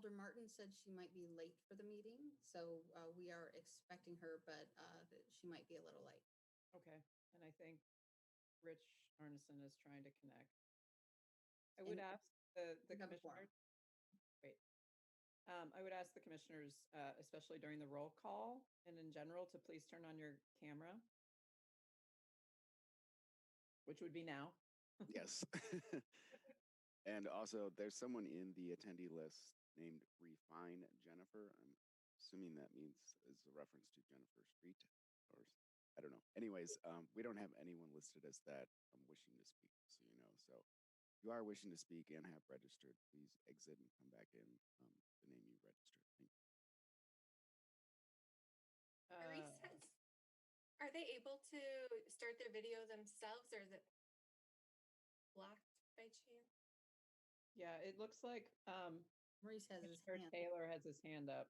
Alder Martin said she might be late for the meeting, so we are expecting her, but she might be a little late. Okay, and I think Rich Arneson is trying to connect. I would ask the commissioners. Wait. I would ask the commissioners, especially during the roll call and in general, to please turn on your camera, which would be now. Yes. And also, there's someone in the attendee list named Refine Jennifer. I'm assuming that means is a reference to Jennifer Street, or I don't know. Anyways, we don't have anyone listed as that wishing to speak, so you know. So if you are wishing to speak and have registered, please exit and come back in the name you registered. Thank you. Maurice are they able to start their video themselves, or is it blocked by chance? Yeah, it looks like Maurice has his Mr. hand. Taylor has his hand up.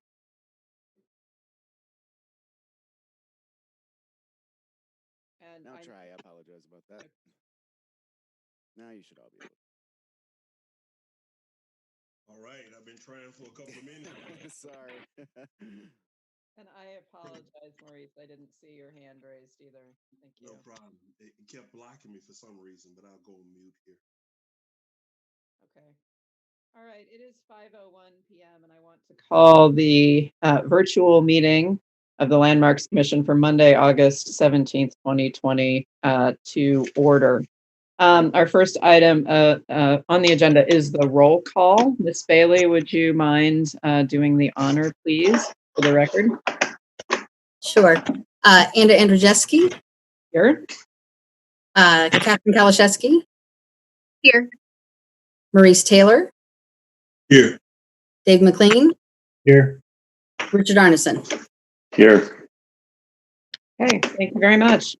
And Now try. I apologize about that. Now you should all be able to. All right, I've been trying for a couple of minutes. Sorry. And I apologize, Maurice. I didn't see your hand raised either. Thank you. No problem. It kept blocking me for some reason, but I'll go mute here. Okay. All right. It is 5:01 p.m. and I want to call the virtual meeting of the Landmarks Commission for Monday, August 17th, 2020 to order. Our first item on the agenda is the roll call. Ms. Bailey, would you mind doing the honor, please, for the record? Sure. Anna Andrzejewski. Here. Catherine Kalashewski. Here. Maurice Taylor. Here. Dave McLean. Here. Richard Arneson. Here. Okay, thank you very much.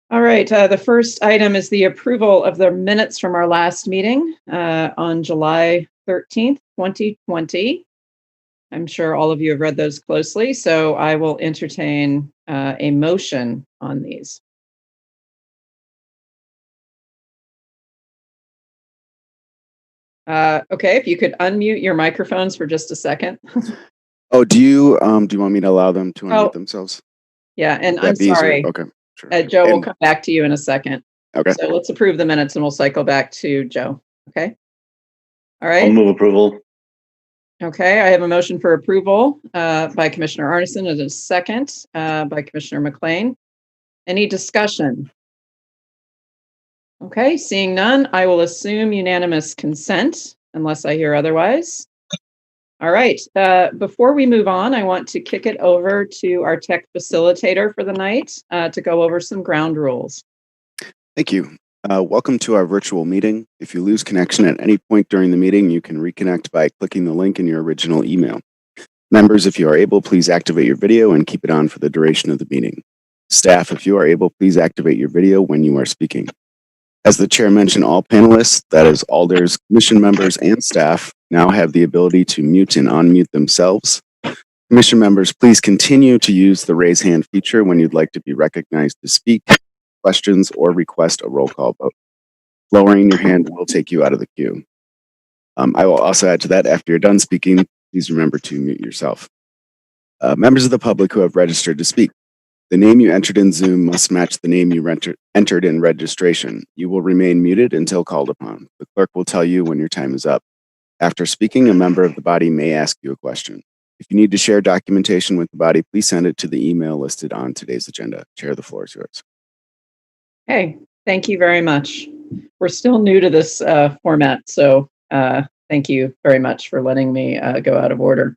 All right, the first item is the approval of the minutes from our last meeting on July 13th, 2020. I'm sure all of you have read those closely, so I will entertain a motion on these. Okay, if you could unmute your microphones for just a second. Oh, do you want me to allow them to unmute themselves? Yeah, and I'm sorry. Okay, sure. Joe will come back to you in a second. Okay. So let's approve the minutes and we'll cycle back to Joe. Okay. All right. I'll move approval. Okay, I have a motion for approval by Commissioner Arneson and a second by Commissioner McLean. Any discussion? Okay, seeing none, I will assume unanimous consent unless I hear otherwise. All right, before we move on, I want to kick it over to our tech facilitator for the night to go over some ground rules. Thank you. Welcome to our virtual meeting. If you lose connection at any point during the meeting, you can reconnect by clicking the link in your original email. Members, if you are able, please activate your video and keep it on for the duration of the meeting. Staff, if you are able, please activate your video when you are speaking. As the chair mentioned, all panelists, that is alders, commission members, and staff, now have the ability to mute and unmute themselves. Commission members, please continue to use the raise hand feature when you'd like to be recognized to speak, questions, or request a roll call vote. Lowering your hand will take you out of the queue. I will also add to that, after you're done speaking, please remember to mute yourself. Members of the public who have registered to speak, the name you entered in Zoom must match the name you entered in registration. You will remain muted until called upon. The clerk will tell you when your time is up. After speaking, a member of the body may ask you a question. If you need to share documentation with the body, please send it to the email listed on today's agenda. Chair, the floor is yours. Okay, thank you very much. We're still new to this format, so thank you very much for letting me go out of order.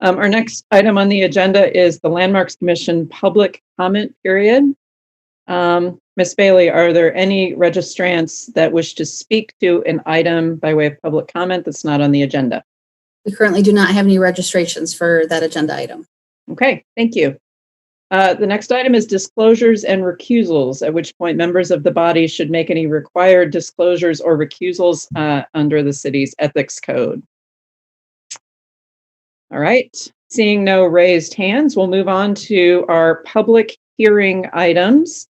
Our next item on the agenda is the Landmarks Commission public comment period. Ms. Bailey, are there any registrants that wish to speak to an item by way of public comment that's not on the agenda? We currently do not have any registrations for that agenda item. Okay, thank you. The next item is disclosures and recusals, at which point members of the body should make any required disclosures or recusals under the city's ethics code. All right, seeing no raised hands, we'll move on to our public hearing items.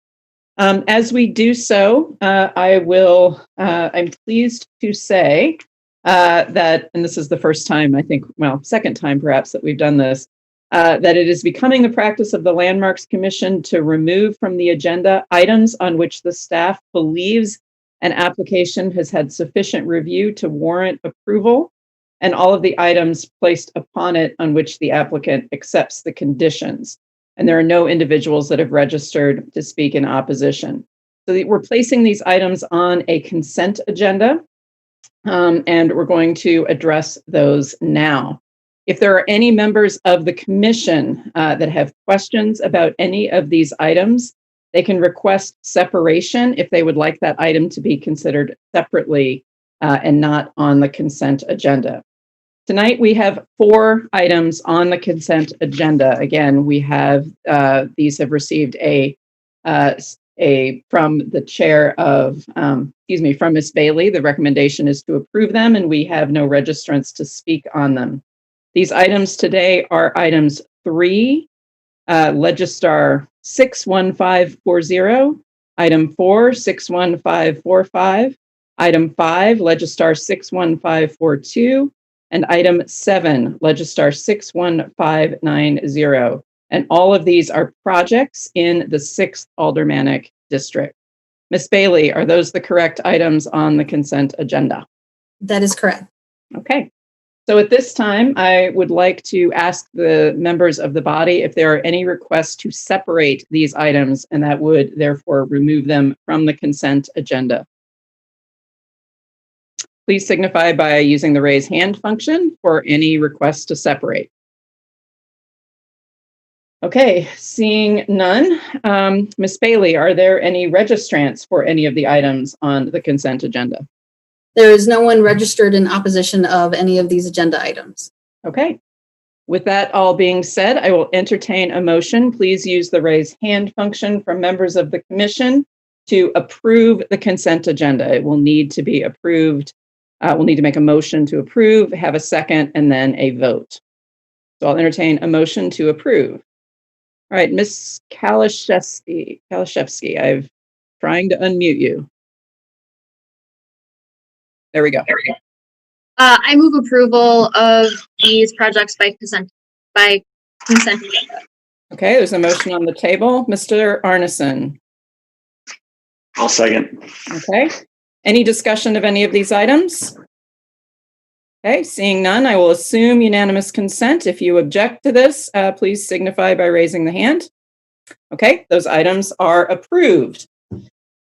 As we do so, I'm pleased to say that, and this is the first time, I think, well, second time perhaps that we've done this, that it is becoming the practice of the Landmarks Commission to remove from the agenda items on which the staff believes an application has had sufficient review to warrant approval, and all of the items placed upon it on which the applicant accepts the conditions. And there are no individuals that have registered to speak in opposition. So we're placing these items on a consent agenda, and we're going to address those now. If there are any members of the commission that have questions about any of these items, they can request separation if they would like that item to be considered separately and not on the consent agenda. Tonight, we have 4 items on the consent agenda. Again, we have, these have received from the chair of, from Ms. Bailey, the recommendation is to approve them, and we have no registrants to speak on them. These items today are items 3, Legistar 61540, item 4, 61545, item 5, Legistar 61542, and item 7, Legistar 61590. And all of these are projects in the 6th Aldermanic District. Ms. Bailey, are those the correct items on the consent agenda? That is correct. Okay. So at this time, I would like to ask the members of the body if there are any requests to separate these items, and that would therefore remove them from the consent agenda. Please signify by using the raise hand function for any requests to separate. Okay, seeing none. Ms. Bailey, are there any registrants for any of the items on the consent agenda? There is no one registered in opposition of any of these agenda items. Okay. With that all being said, I will entertain a motion. Please use the raise hand function from members of the commission to approve the consent agenda. It will need to be approved. We'll need to make a motion to approve, have a second, and then a vote. So I'll entertain a motion to approve. All right, Ms. Kalashevsky, I'm trying to unmute you. There we go. I move approval of these projects by consent agenda. Okay, there's a motion on the table. Mr. Arneson. I'll second. Okay. Any discussion of any of these items? Okay, seeing none, I will assume unanimous consent. If you object to this, please signify by raising the hand. Okay, those items are approved.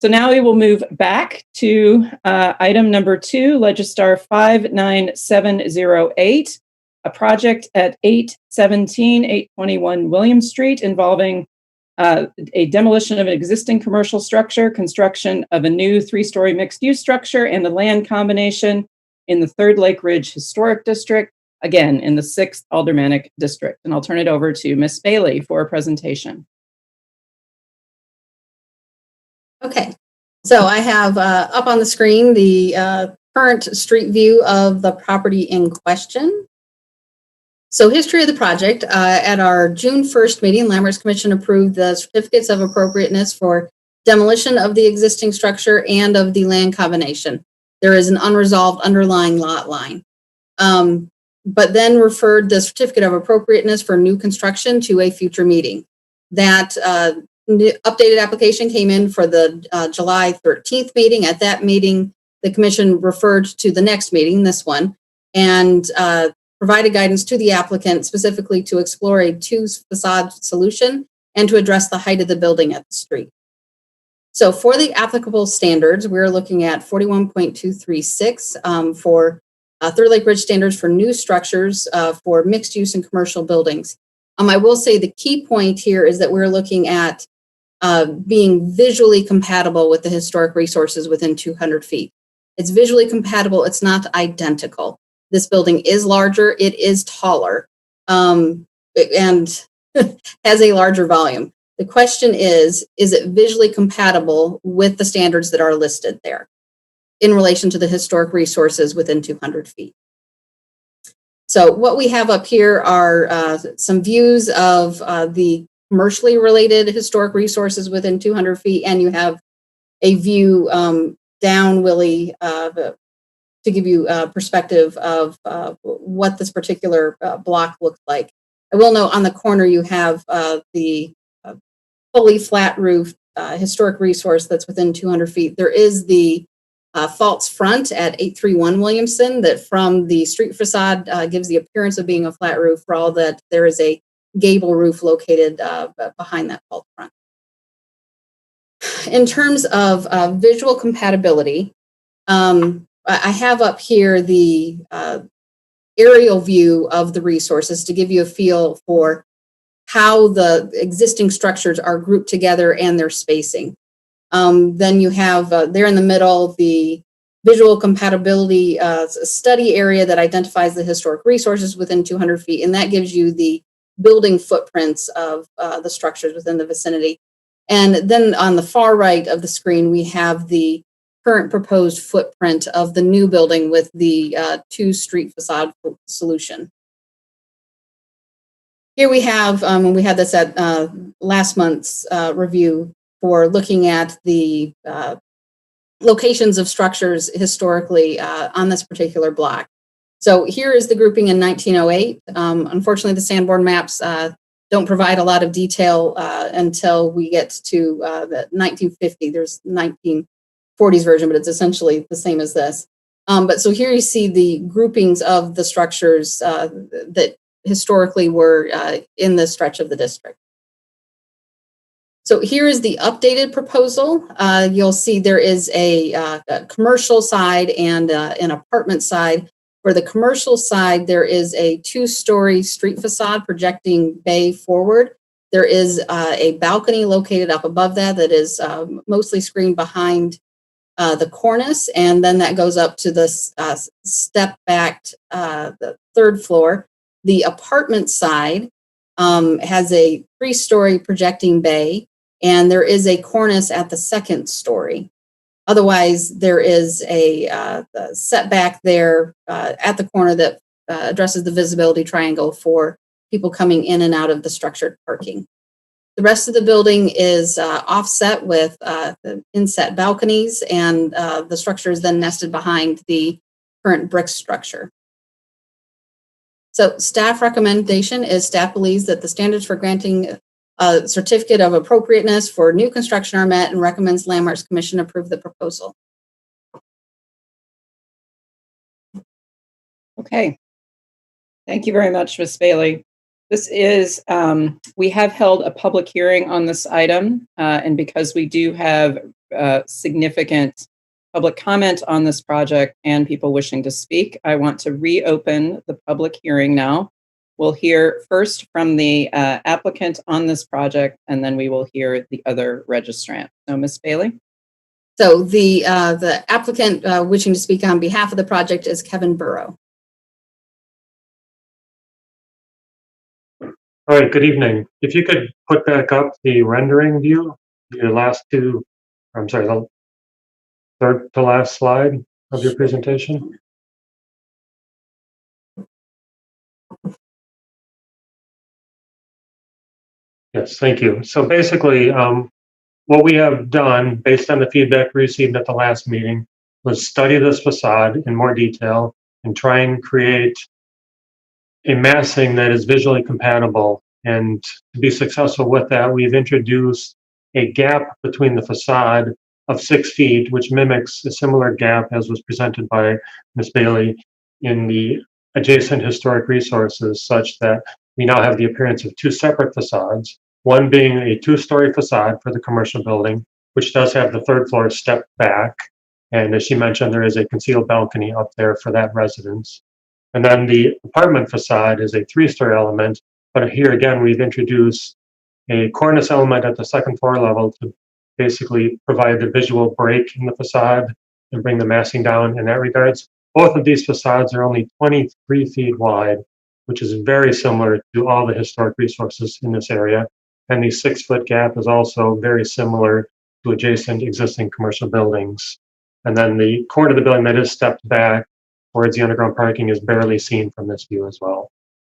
So now we will move back to item number 2, Legistar 59708, a project at 821 William Street involving a demolition of an existing commercial structure, construction of a new 3-story mixed-use structure, and the land combination in the 3rd Lake Ridge Historic District, again, in the 6th Aldermanic District. And I'll turn it over to Ms. Bailey for a presentation. Okay, so I have up on the screen the current street view of the property in question. So history of the project, at our June 1st meeting, Landmarks Commission approved the certificates of appropriateness for demolition of the existing structure and of the land combination. There is an unresolved underlying lot line, but then referred the certificate of appropriateness for new construction to a future meeting. That updated application came in for the July 13th meeting. At that meeting, the commission referred to the next meeting, this one, and provided guidance to the applicant specifically to explore a 2 facade solution and to address the height of the building at the street. So for the applicable standards, we're looking at 41.236 for 3rd Lake Ridge standards for new structures for mixed use and commercial buildings. I will say the key point here is that we're looking at being visually compatible with the historic resources within 200 feet. It's visually compatible. It's not identical. This building is larger. It is taller and has a larger volume. The question is it visually compatible with the standards that are listed there in relation to the historic resources within 200 feet? So what we have up here are some views of the commercially related historic resources within 200 feet, and you have a view down Willie to give you a perspective of what this particular block looks like. I will note on the corner you have the fully flat roof historic resource that's within 200 feet. There is the false front at 831 Williamson that from the street facade gives the appearance of being a flat roof, for all that there is a gable roof located behind that false front. In terms of visual compatibility, I have up here the aerial view of the resources to give you a feel for how the existing structures are grouped together and their spacing. Then you have there in the middle the visual compatibility study area that identifies the historic resources within 200 feet, and that gives you the building footprints of the structures within the vicinity. And then on the far right of the screen, we have the current proposed footprint of the new building with the two street facade solution. Here we have, and we had this at last month's review for looking at the locations of structures historically on this particular block. So here is the grouping in 1908. Unfortunately, the Sanborn maps don't provide a lot of detail until we get to the 1950. There's 1940s version, but it's essentially the same as this. But so here you see the groupings of the structures that historically were in this stretch of the district. So here is the updated proposal. You'll see there is a commercial side and an apartment side. For the commercial side, there is a two-story street facade projecting bay forward. There is a balcony located up above that that is mostly screened behind the cornice, and then that goes up to the step-backed the third floor. The apartment side has a three-story projecting bay, and there is a cornice at the second story. Otherwise, there is a setback there at the corner that addresses the visibility triangle for people coming in and out of the structured parking. The rest of the building is offset with the inset balconies, and the structure is then nested behind the current brick structure. So staff recommendation is staff believes that the standards for granting a certificate of appropriateness for new construction are met and recommends Landmarks Commission approve the proposal. Okay. Thank you very much, Ms. Bailey. This is, we have held a public hearing on this item, and because we do have significant public comment on this project and people wishing to speak, I want to reopen the public hearing now. We'll hear first from the applicant on this project, and then we will hear the other registrant. So, Ms. Bailey. So the applicant wishing to speak on behalf of the project is Kevin Burow. All right, good evening. If you could put back up the rendering view, your last two, I'm sorry, the third to last slide of your presentation. Yes, thank you. So basically, what we have done, based on the feedback we received at the last meeting, was study this facade in more detail and try and create a massing that is visually compatible. And to be successful with that, we've introduced a gap between the facade of 6 feet, which mimics a similar gap as was presented by Ms. Bailey in the adjacent historic resources, such that we now have the appearance of two separate facades, one being a two-story facade for the commercial building, which does have the third floor stepped back. And as she mentioned, there is a concealed balcony up there for that residence. And then the apartment facade is a three-story element, but here again, we've introduced a cornice element at the second floor level to basically provide the visual break in the facade and bring the massing down in that regards. Both of these facades are only 23 feet wide, which is very similar to all the historic resources in this area. And the 6-foot gap is also very similar to adjacent existing commercial buildings. And then the corner of the building that is stepped back towards the underground parking is barely seen from this view as well.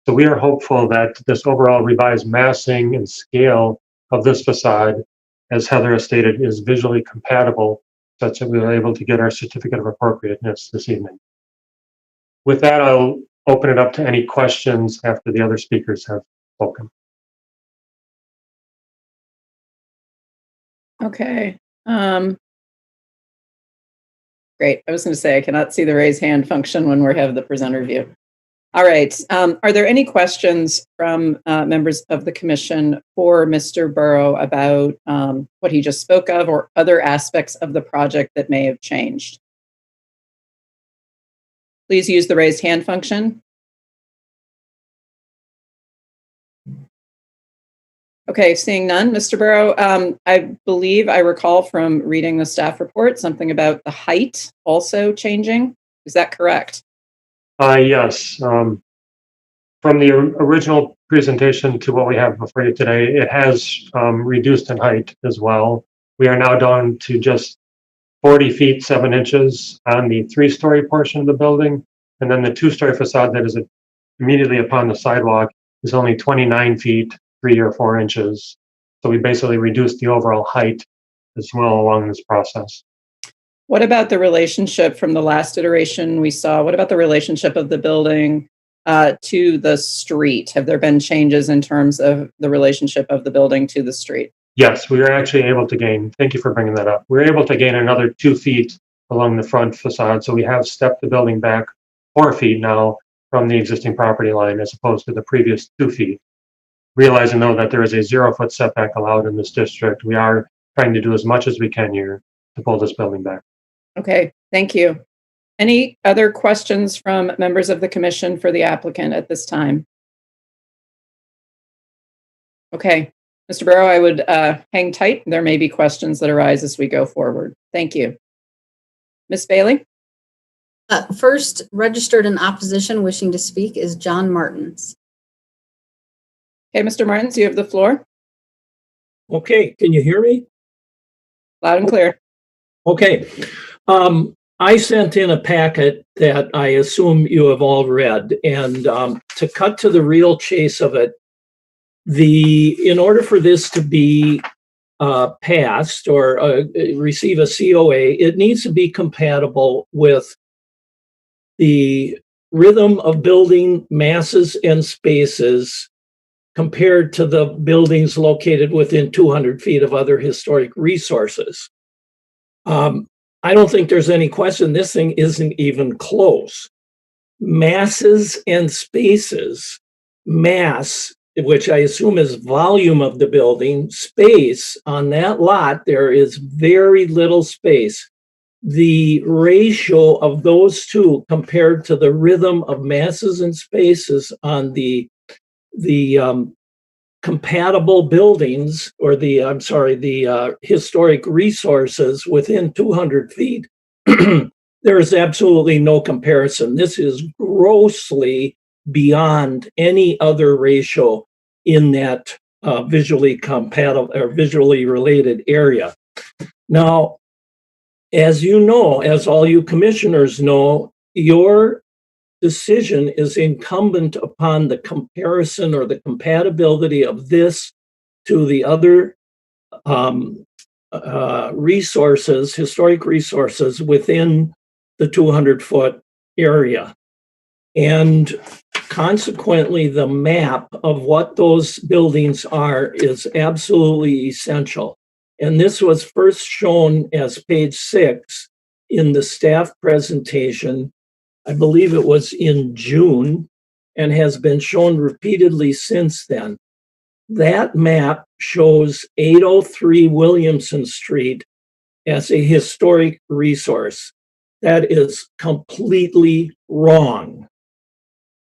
So we are hopeful that this overall revised massing and scale of this facade, as Heather has stated, is visually compatible such that we are able to get our certificate of appropriateness this evening. With that, I'll open it up to any questions after the other speakers have spoken. Okay. Great. I was going to say I cannot see the raise hand function when we have the presenter view. All right. Are there any questions from members of the commission for Mr. Burow about what he just spoke of or other aspects of the project that may have changed? Please use the raised hand function. Okay, seeing none. Mr. Burow, I believe I recall from reading the staff report something about the height also changing. Is that correct? Yes. From the original presentation to what we have before you today, it has reduced in height as well. We are now down to just 40 feet, 7 inches on the 3-story portion of the building. And then the 2-story facade that is immediately upon the sidewalk is only 29 feet, 3 or 4 inches. So we basically reduced the overall height as well along this process. What about the relationship from the last iteration we saw? What about the relationship of the building to the street? Have there been changes in terms of the relationship of the building to the street? Yes, we were actually able to gain, thank you for bringing that up. We were able to gain another 2 feet along the front facade. So we have stepped the building back 4 feet now from the existing property line as opposed to the previous 2 feet. Realizing though that there is a 0-foot setback allowed in this district, we are trying to do as much as we can here to pull this building back. Okay, thank you. Any other questions from members of the commission for the applicant at this time? Okay, Mr. Burow, I would hang tight. There may be questions that arise as we go forward. Thank you. Ms. Bailey? First registered in opposition wishing to speak is John Martens. Okay, Mr. Martens, you have the floor. Okay, can you hear me? Loud and clear. Okay. I sent in a packet that I assume you have all read, and to cut to the real chase of it, in order for this to be passed or receive a COA, it needs to be compatible with the rhythm of building masses and spaces compared to the buildings located within 200 feet of other historic resources. I don't think there's any question this thing isn't even close. Masses and spaces, mass, which I assume is volume of the building, space, on that lot, there is very little space. The ratio of those two compared to the rhythm of masses and spaces on the compatible buildings, or the historic resources within 200 feet, there is absolutely no comparison. This is grossly beyond any other ratio in that visually compatible or visually related area. Now, as you know, as all you commissioners know, your decision is incumbent upon the comparison or the compatibility of this to the other resources, historic resources within the 200-foot area. And consequently, the map of what those buildings are is absolutely essential. And this was first shown as page 6 in the staff presentation. I believe it was in June, and has been shown repeatedly since then. That map shows 803 Williamson Street as a historic resource. That is completely wrong.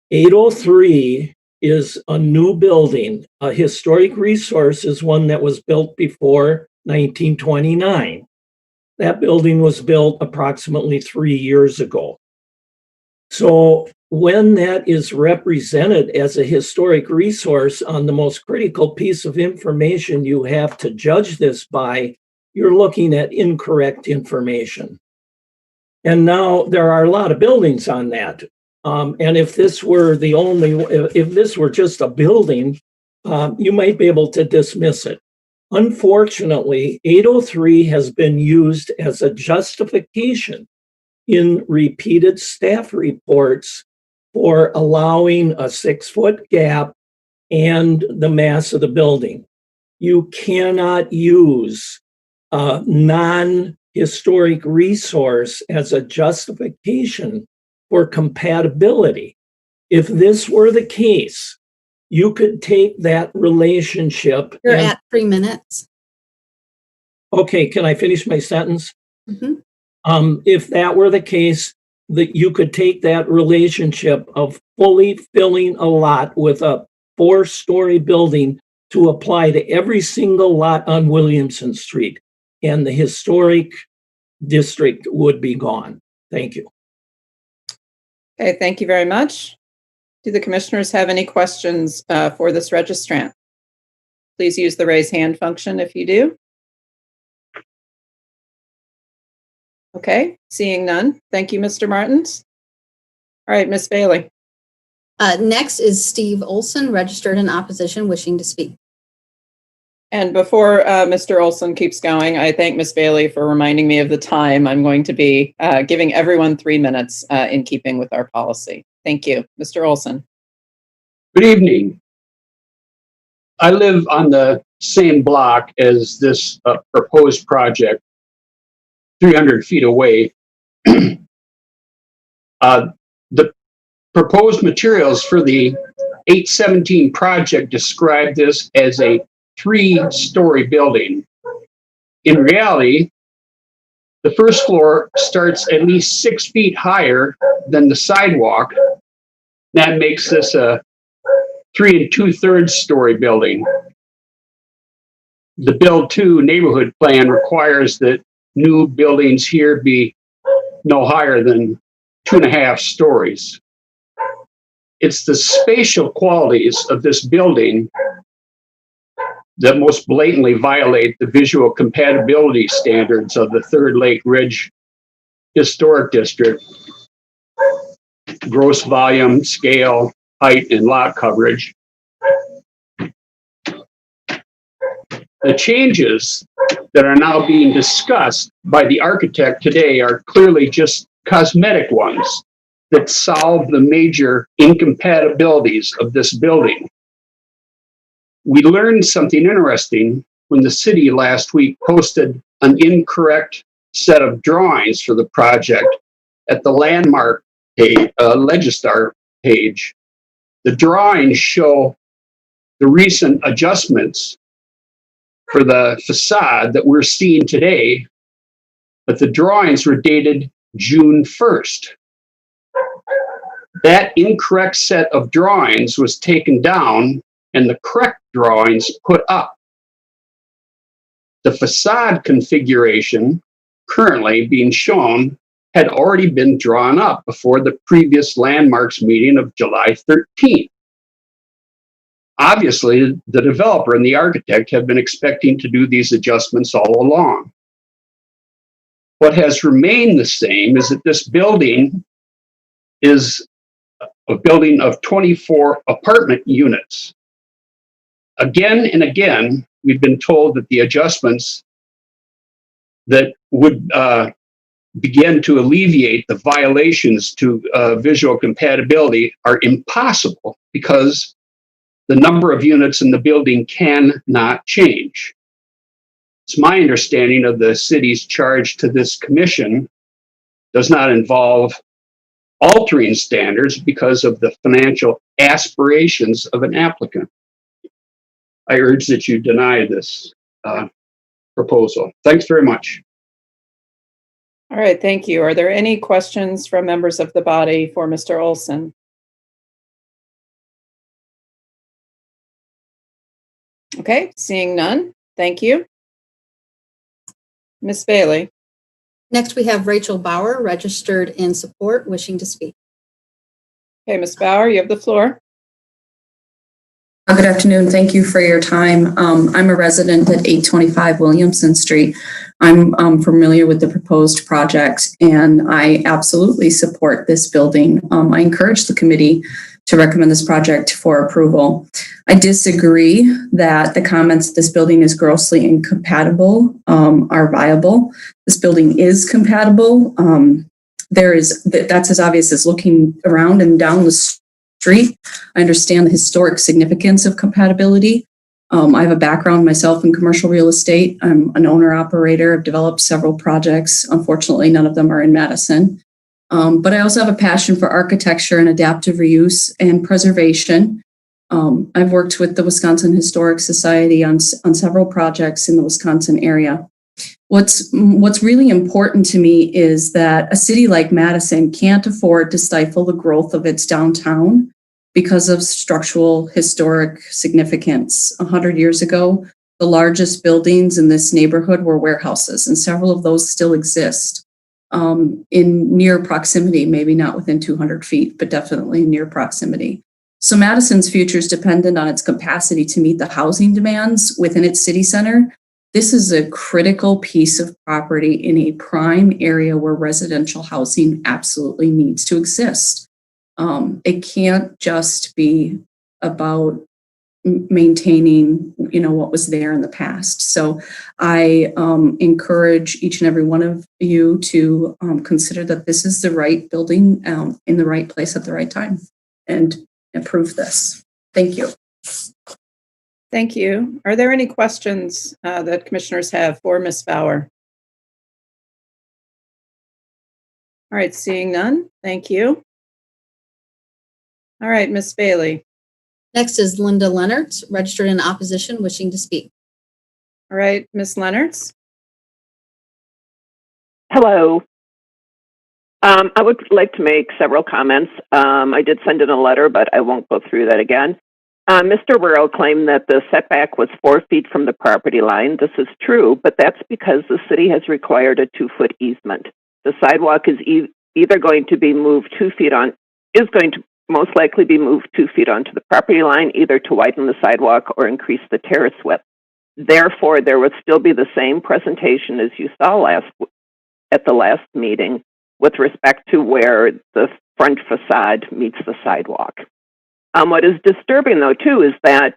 803 is a new building. A historic resource is one that was built before 1929. That building was built approximately 3 years ago. So when that is represented as a historic resource on the most critical piece of information you have to judge this by, you're looking at incorrect information. And now there are a lot of buildings on that. And if this were if this were just a building, you might be able to dismiss it. Unfortunately, 803 has been used as a justification in repeated staff reports for allowing a 6-foot gap and the mass of the building. You cannot use a non-historic resource as a justification for compatibility. If this were the case, you could take that relationship. You're at 3 minutes. Okay, can I finish my sentence? Mhm. If that were the case, that you could take that relationship of fully filling a lot with a 4-story building to apply to every single lot on Williamson Street, and the historic district would be gone. Thank you. Okay, thank you very much. Do the commissioners have any questions for this registrant? Please use the raise hand function if you do. Okay, seeing none. Thank you, Mr. Martens. All right, Ms. Bailey. Next is Steve Ohlson, registered in opposition, wishing to speak. And before Mr. Ohlson keeps going, I thank Ms. Bailey for reminding me of the time. I'm going to be giving everyone 3 minutes in keeping with our policy. Thank you. Mr. Ohlson. Good evening. I live on the same block as this proposed project, 300 feet away. The proposed materials for the 817 project describe this as a 3-story building. In reality, the first floor starts at least 6 feet higher than the sidewalk. That makes this a 3 2/3 story building. The Build 2 neighborhood plan requires that new buildings here be no higher than 2.5 stories. It's the spatial qualities of this building that most blatantly violate the visual compatibility standards of the Third Lake Ridge Historic District. Gross volume, scale, height, and lot coverage. The changes that are now being discussed by the architect today are clearly just cosmetic ones that solve the major incompatibilities of this building. We learned something interesting when the city last week posted an incorrect set of drawings for the project at the landmark page, Legistar page. The drawings show the recent adjustments for the facade that we're seeing today, but the drawings were dated June 1st. That incorrect set of drawings was taken down and the correct drawings put up. The facade configuration currently being shown had already been drawn up before the previous landmarks meeting of July 13th. Obviously, the developer and the architect have been expecting to do these adjustments all along. What has remained the same is that this building is a building of 24 apartment units. Again and again, we've been told that the adjustments that would begin to alleviate the violations to visual compatibility are impossible because the number of units in the building cannot change. It's my understanding of the city's charge to this commission does not involve altering standards because of the financial aspirations of an applicant. I urge that you deny this proposal. Thanks very much. All right, thank you. Are there any questions from members of the body for Mr. Ohlson? Okay, seeing none. Thank you. Ms. Bailey. Next, we have Rachel Bauer, registered in support, wishing to speak. Okay, Ms. Bauer, you have the floor. Good afternoon. Thank you for your time. I'm a resident at 825 Williamson Street. I'm familiar with the proposed project, and I absolutely support this building. I encourage the committee to recommend this project for approval. I disagree that the comments this building is grossly incompatible are viable. This building is compatible. that's as obvious as looking around and down the street. I understand the historic significance of compatibility. I have a background myself in commercial real estate. I'm an owner operator. I've developed several projects. Unfortunately, none of them are in Madison. But I also have a passion for architecture and adaptive reuse and preservation. I've worked with the Wisconsin Historic Society on several projects in the Wisconsin area. What's really important to me is that a city like Madison can't afford to stifle the growth of its downtown because of structural historic significance. 100 years ago, the largest buildings in this neighborhood were warehouses, and several of those still exist in near proximity, maybe not within 200 feet, but definitely near proximity. So Madison's future is dependent on its capacity to meet the housing demands within its city center. This is a critical piece of property in a prime area where residential housing absolutely needs to exist. It can't just be about maintaining, what was there in the past. So I encourage each and every one of you to consider that this is the right building in the right place at the right time and approve this. Thank you. Thank you. Are there any questions that commissioners have for Ms. Bauer? All right, seeing none. Thank you. All right, Ms. Bailey. Next is Linda Leonard, registered in opposition, wishing to speak. All right, Ms. Leonards. Hello. I would like to make several comments. I did send in a letter, but I won't go through that again. Mr. Burow claimed that the setback was 4 feet from the property line. This is true, but that's because the city has required a 2-foot easement. The sidewalk is either going to be moved 2 feet is going to most likely be moved 2 feet onto the property line, either to widen the sidewalk or increase the terrace width. Therefore, there would still be the same presentation as you saw at the last meeting with respect to where the front facade meets the sidewalk. What is disturbing, though, too, is that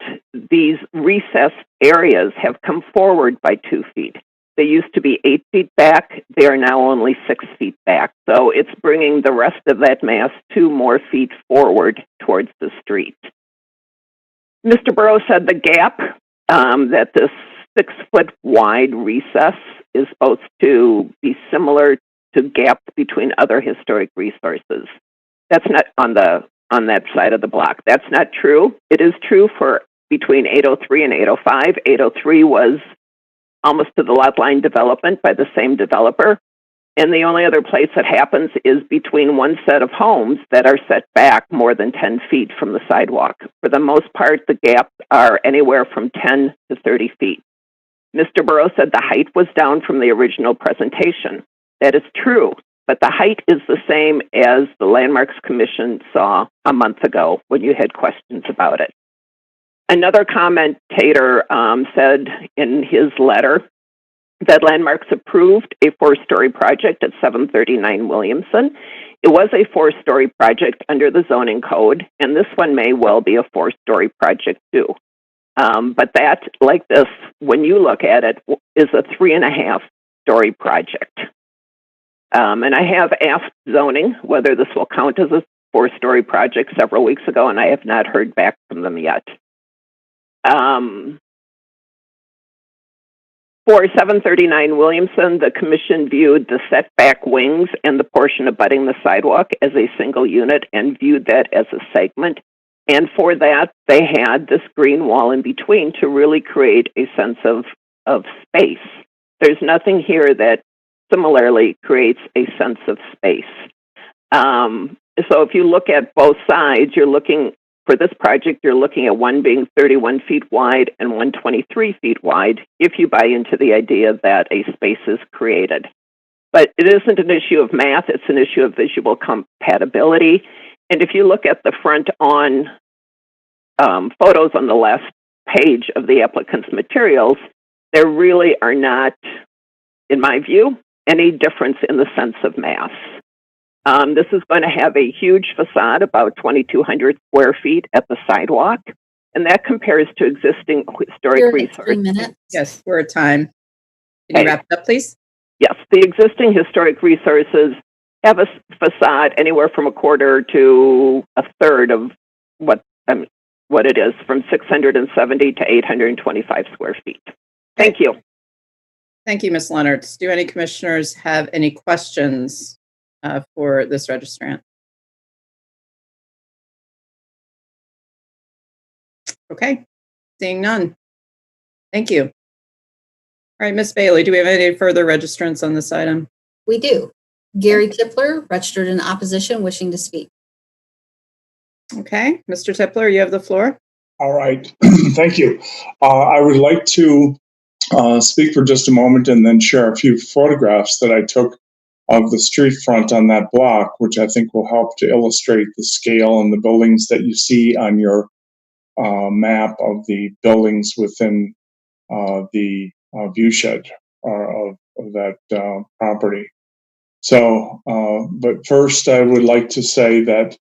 these recessed areas have come forward by 2 feet. They used to be 8 feet back. They are now only 6 feet back. So it's bringing the rest of that mass 2 more feet forward towards the street. Mr. Burow said the gap, that this 6-foot wide recess is supposed to be similar to gaps between other historic resources. That's not on that side of the block. That's not true. It is true for between 803 and 805. 803 was almost to the lot line development by the same developer. And the only other place that happens is between one set of homes that are set back more than 10 feet from the sidewalk. For the most part, the gaps are anywhere from 10 to 30 feet. Mr. Burow said the height was down from the original presentation. That is true, but the height is the same as the Landmarks Commission saw a month ago when you had questions about it. Another commentator said in his letter that Landmarks approved a 4-story project at 739 Williamson. It was a 4-story project under the zoning code, and this one may well be a 4-story project too. But that, like this, when you look at it, is a 3.5-story project. And I have asked zoning whether this will count as a 4-story project several weeks ago, and I have not heard back from them yet. For 739 Williamson, the commission viewed the setback wings and the portion abutting the sidewalk as a single unit and viewed that as a segment. And for that, they had this green wall in between to really create a sense of space. There's nothing here that similarly creates a sense of space. So if you look at both sides, for this project, you're looking at one being 31 feet wide and one 23 feet wide, if you buy into the idea that a space is created. But it isn't an issue of math, it's an issue of visual compatibility. And if you look at the front-on photos on the last page of the applicant's materials, there really are not, in my view, any difference in the sense of mass. This is going to have a huge facade, about 2,200 square feet at the sidewalk, and that compares to existing historic resources. 3 minutes. Yes, we're at time. Can you wrap it up, please? Yes, the existing historic resources have a facade anywhere from a quarter to a third of what it is, from 670 to 825 square feet. Thank you. Thank you, Ms. Leonards. Do any commissioners have any questions for this registrant? Okay, seeing none. Thank you. All right, Ms. Bailey, do we have any further registrants on this item? We do. Gary Tipler, registered in opposition, wishing to speak. Okay, Mr. Tipler, you have the floor. All right, thank you. I would like to speak for just a moment and then share a few photographs that I took of the street front on that block, which I think will help to illustrate the scale and the buildings that you see on your map of the buildings within the viewshed of that property. So, but first I would like to say that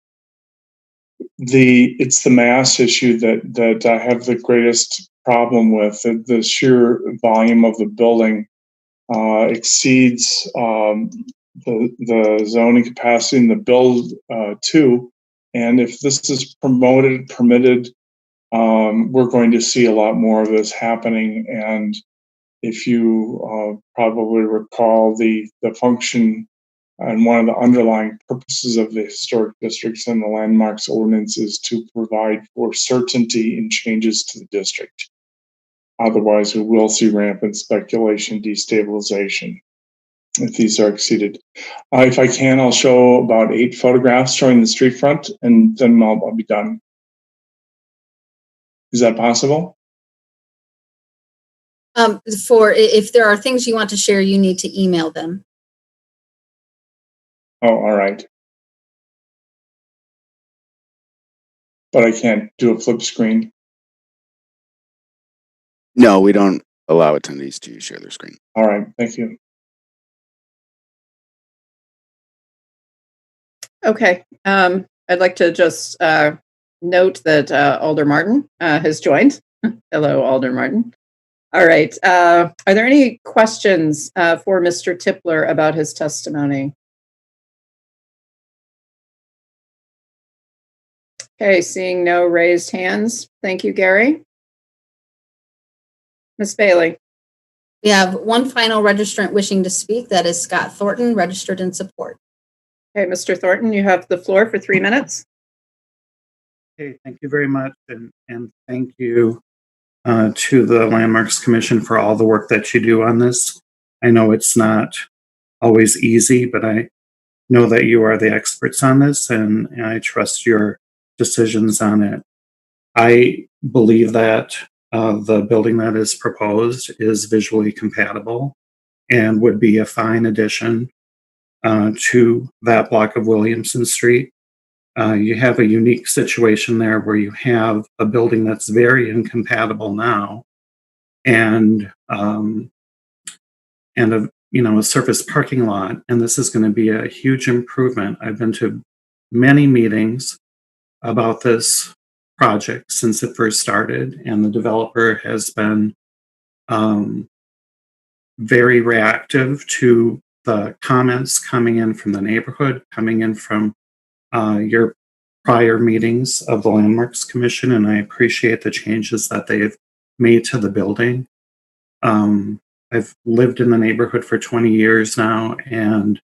it's the mass issue that I have the greatest problem with. The sheer volume of the building exceeds the zoning capacity in the build too. And if this is permitted, we're going to see a lot more of this happening. And if you probably recall, the function and one of the underlying purposes of the historic districts and the landmarks ordinance is to provide for certainty in changes to the district. Otherwise, we will see rampant speculation, destabilization if these are exceeded. If I can, I'll show about 8 photographs showing the street front, and then I'll be done. Is that possible? If there are things you want to share, you need to email them. Oh, all right. But I can't do a flip screen. No, we don't allow attendees to share their screen. All right, thank you. Okay, I'd like to just note that Alder Martin has joined. Hello, Alder Martin. All right, are there any questions for Mr. Tipler about his testimony? Okay, seeing no raised hands. Thank you, Gary. Ms. Bailey. We have one final registrant wishing to speak. That is Scott Thornton, registered in support. Okay, Mr. Thornton, you have the floor for 3 minutes. Okay, thank you very much. And thank you to the Landmarks Commission for all the work that you do on this. I know it's not always easy, but I know that you are the experts on this, and I trust your decisions on it. I believe that the building that is proposed is visually compatible and would be a fine addition to that block of Williamson Street. You have a unique situation there where you have a building that's very incompatible now, and a surface parking lot, and this is going to be a huge improvement. I've been to many meetings about this project since it first started, and the developer has been very reactive to the comments coming in from the neighborhood, coming in from your prior meetings of the Landmarks Commission, and I appreciate the changes that they've made to the building. I've lived in the neighborhood for 20 years now, and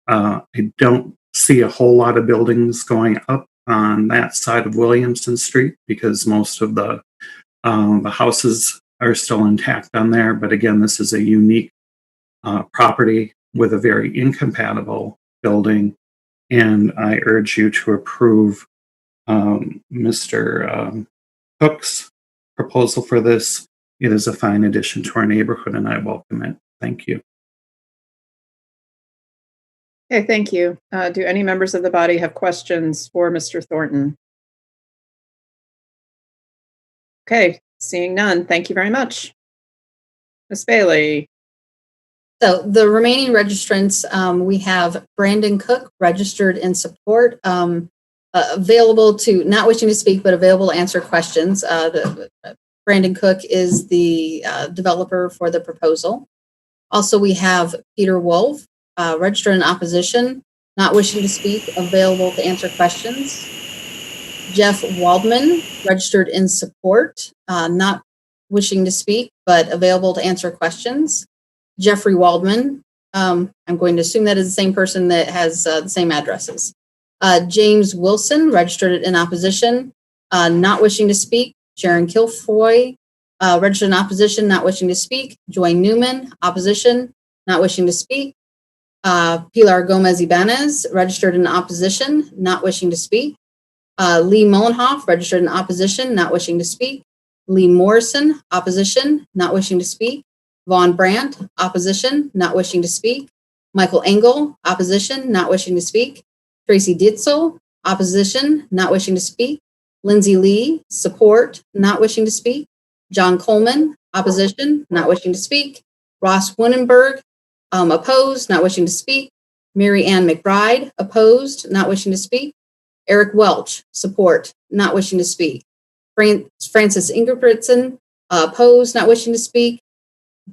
I don't see a whole lot of buildings going up on that side of Williamson Street because most of the houses are still intact on there. But again, this is a unique property with a very incompatible building, and I urge you to approve Mr. Cook's proposal for this. It is a fine addition to our neighborhood, and I welcome it. Thank you. Okay, thank you. Do any members of the body have questions for Mr. Thornton? Okay, seeing none, thank you very much. Ms. Bailey. So the remaining registrants, we have Brandon Cook, registered in support, available to, not wishing to speak, but available to answer questions. Brandon Cook is the developer for the proposal. Also, we have Peter Wolf, registered in opposition, not wishing to speak, available to answer questions. Jeff Waldman, registered in support, not wishing to speak, but available to answer questions. Jeffrey Waldman, I'm going to assume that is the same person that has the same addresses. James Wilson, registered in opposition, not wishing to speak. Sharon Kilfoy, registered in opposition, not wishing to speak. Joy Newman, opposition, not wishing to speak. Pilar Gomez Ibanez, registered in opposition, not wishing to speak. Lee Mullenhoff, registered in opposition, not wishing to speak. Lee Morrison, opposition, not wishing to speak. Vaughn Brandt, opposition, not wishing to speak. Michael Engel, opposition, not wishing to speak. Tracy Ditzel, opposition, not wishing to speak. Lindsay Lee, support, not wishing to speak. John Coleman, opposition, not wishing to speak. Ross Winenberg, opposed, not wishing to speak. Mary Ann McBride, opposed, not wishing to speak. Eric Welch, support, not wishing to speak. Francis Ingebrigtsen, opposed, not wishing to speak.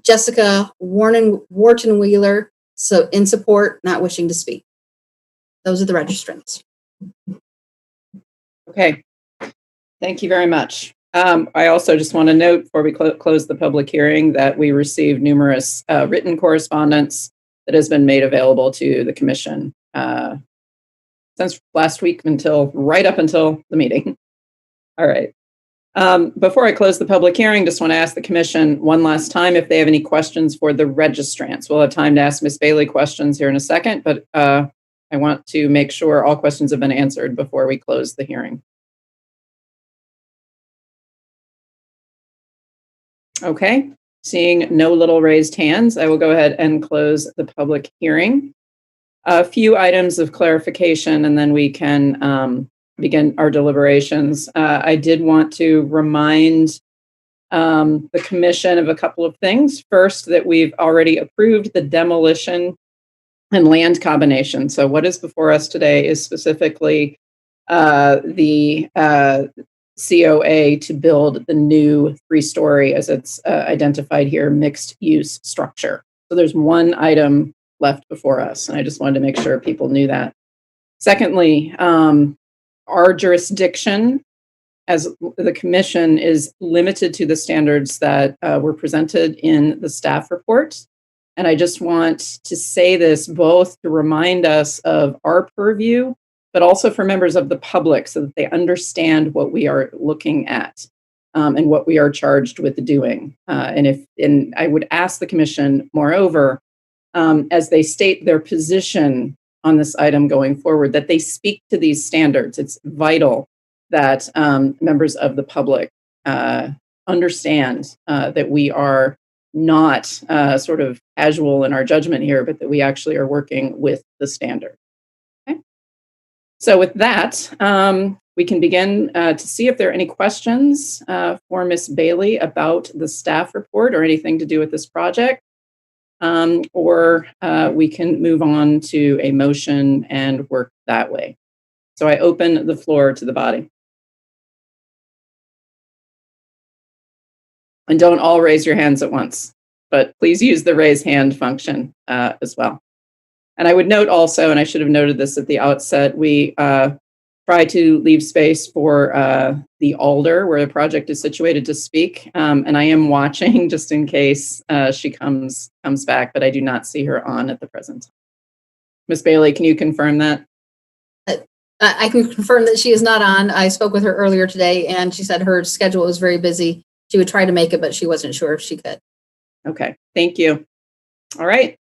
Jessica Wharton Wheeler, so in support, not wishing to speak. Those are the registrants. Okay. Thank you very much. I also just want to note before we close the public hearing that we received numerous written correspondence that has been made available to the commission since last week right up until the meeting. All right. Before I close the public hearing, just want to ask the commission one last time if they have any questions for the registrants. We'll have time to ask Ms. Bailey questions here in a second, but I want to make sure all questions have been answered before we close the hearing. Okay, seeing no little raised hands, I will go ahead and close the public hearing. A few items of clarification, and then we can begin our deliberations. I did want to remind the commission of a couple of things. First, that we've already approved the demolition and land combination. So what is before us today is specifically the COA to build the new 3-story, as it's identified here, mixed use structure. So there's one item left before us, and I just wanted to make sure people knew that. Secondly, our jurisdiction as the commission is limited to the standards that were presented in the staff report. And I just want to say this both to remind us of our purview, but also for members of the public so that they understand what we are looking at and what we are charged with doing. And I would ask the commission, moreover, as they state their position on this item going forward, that they speak to these standards. It's vital that members of the public understand that we are not sort of casual in our judgment here, but that we actually are working with the standard. Okay. So with that, we can begin to see if there are any questions for Ms. Bailey about the staff report or anything to do with this project. Or we can move on to a motion and work that way. So I open the floor to the body. And don't all raise your hands at once, but please use the raise hand function as well. And I would note also, and I should have noted this at the outset, we try to leave space for the alder where the project is situated to speak. And I am watching just in case she comes back, but I do not see her on at the present time. Ms. Bailey, can you confirm that? I can confirm that she is not on. I spoke with her earlier today, and she said her schedule was very busy. She would try to make it, but she wasn't sure if she could. Okay, thank you. All right.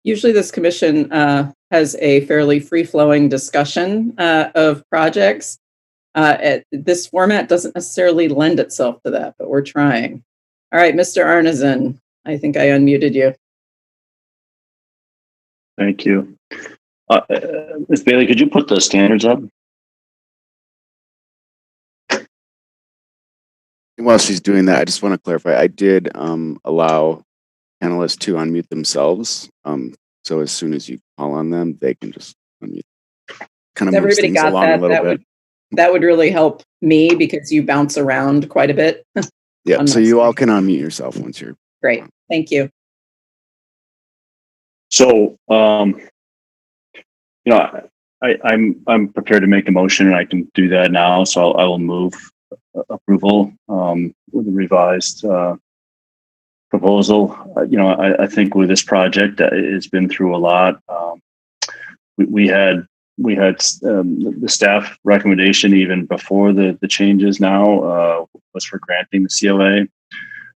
Usually this commission has a fairly free-flowing discussion of projects. This format doesn't necessarily lend itself to that, but we're trying. All right, Mr. Arneson, I think I unmuted you. Thank you. Ms. Bailey, could you put the standards up? While she's doing that, I just want to clarify, I did allow panelists to unmute themselves. So as soon as you call on them, they can just unmute. kind of Has moves everybody things got along a that? little bit. That would really help me because you bounce around quite a bit. Yeah, on so my you all screen. can unmute yourself once you're. Great. Thank you. So, you know, I'm prepared to make a motion, and I can do that now. So I will move approval with the revised proposal. You know, I think with this project, it's been through a lot. We had the staff recommendation even before the changes now was for granting the COA.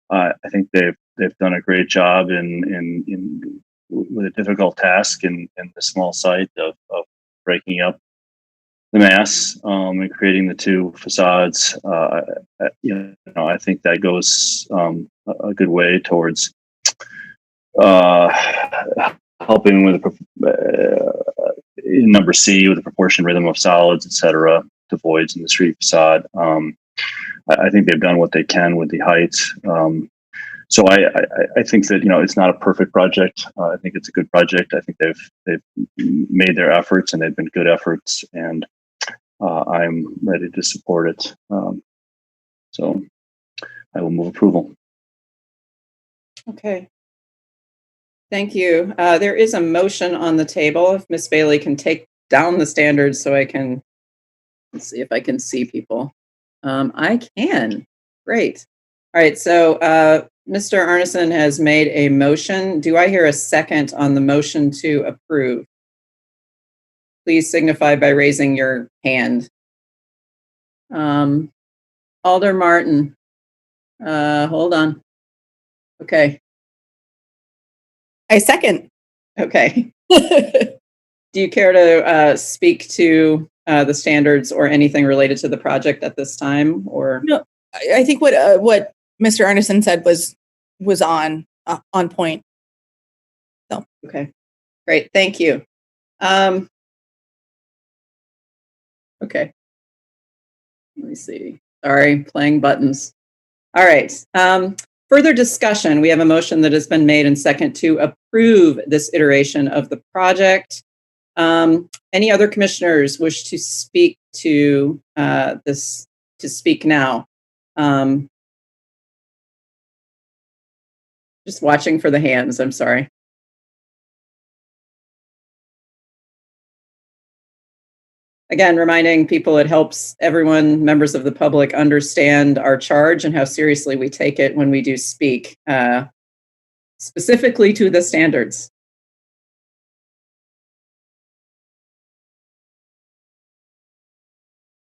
I think they've done a great job in with a difficult task in the small site of breaking up the mass and creating the two facades. You know, I think that goes a good way towards helping with number C with the proportion rhythm of solids, etc., to voids in the street facade. I think they've done what they can with the height. So I think that, you know, it's not a perfect project. I think it's a good project. I think they've made their efforts, and they've been good efforts, and I'm ready to support it. So I will move approval. Okay. Thank you. There is a motion on the table. If Ms. Bailey can take down the standards so I can, let's see if I can see people. I can. Great. All right. So Mr. Arneson has made a motion. Do I hear a second on the motion to approve? Please signify by raising your hand. Alder Martin. Hold on. Okay. I second. Okay. Do you care to speak to the standards or anything related to the project at this time? Or No, I think what Mr. Arneson said was on point. So okay, great, thank you. Okay, let me see. Sorry, playing buttons. All right. Further discussion. We have a motion that has been made and second to approve this iteration of the project. Any other commissioners wish to speak to this? To speak now. Just watching for the hands. I'm sorry. Again, reminding people, it helps everyone, members of the public, understand our charge and how seriously we take it when we do speak, specifically to the standards.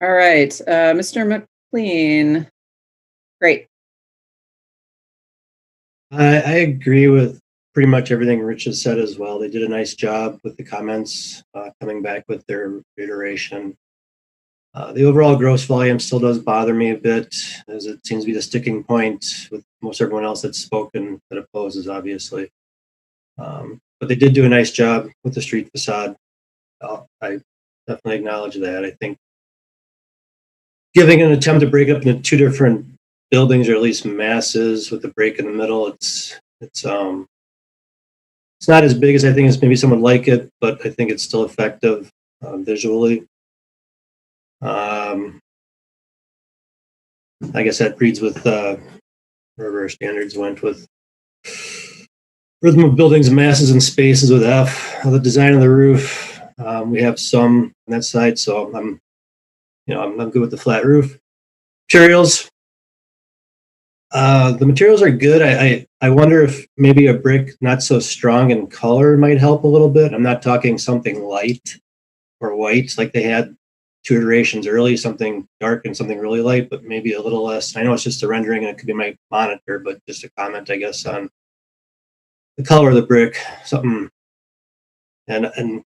All right, Mr. McLean. Great. I agree with pretty much everything Rich has said as well. They did a nice job with the comments, coming back with their iteration. The overall gross volume still does bother me a bit, as it seems to be the sticking point with most everyone else that's spoken that opposes, obviously. But they did do a nice job with the street facade. I definitely acknowledge that. I think giving an attempt to break up into two different buildings, or at least masses, with the break in the middle, it's not as big as I think as maybe someone would like it, but I think it's still effective visually. I guess that breeds with wherever our standards went with rhythm of buildings, masses, and spaces with F. The design of the roof, we have some on that side, so I'm good with the flat roof. Materials. The materials are good. I wonder if maybe a brick not so strong in color might help a little bit. I'm not talking something light or white like they had two iterations early, something dark and something really light, but maybe a little less. I know it's just a rendering and it could be my monitor, but just a comment, I guess, on the color of the brick, something. And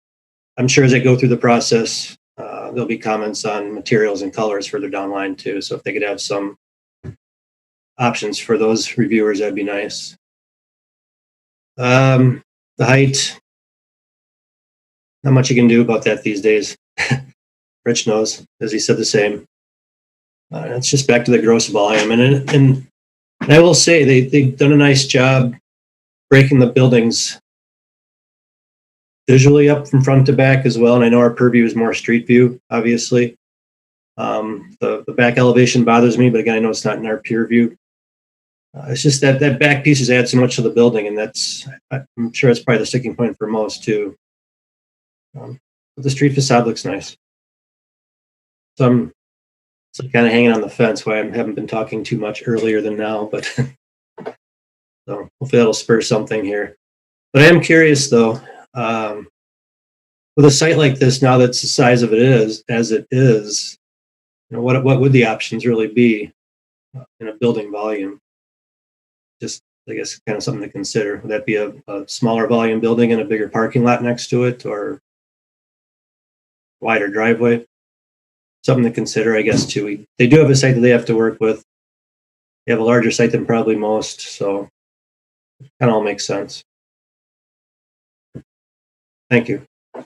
I'm sure as they go through the process, there'll be comments on materials and colors further down the line too. So if they could have some options for those reviewers, that'd be nice. The height, not much you can do about that these days. Rich knows, as he said the same. It's just back to the gross volume, and I will say they've done a nice job breaking the buildings visually up from front to back as well. And I know our purview is more street view, obviously. The back elevation bothers me, but again, I know it's not in our peer view. It's just that back pieces add so much to the building, and I'm sure that's probably the sticking point for most too. But the street facade looks nice. So I'm kind of hanging on the fence why I haven't been talking too much earlier than now, but so hopefully that'll spur something here. But I am curious though, with a site like this, now that's the size of it is, as it is, what would the options really be in a building volume? Just, I guess, kind of something to consider. Would that be a smaller volume building and a bigger parking lot next to it, or wider driveway? Something to consider, I guess, too. They do have a site that they have to work with. They have a larger site than probably most, so it kind of all makes sense. Thank you. All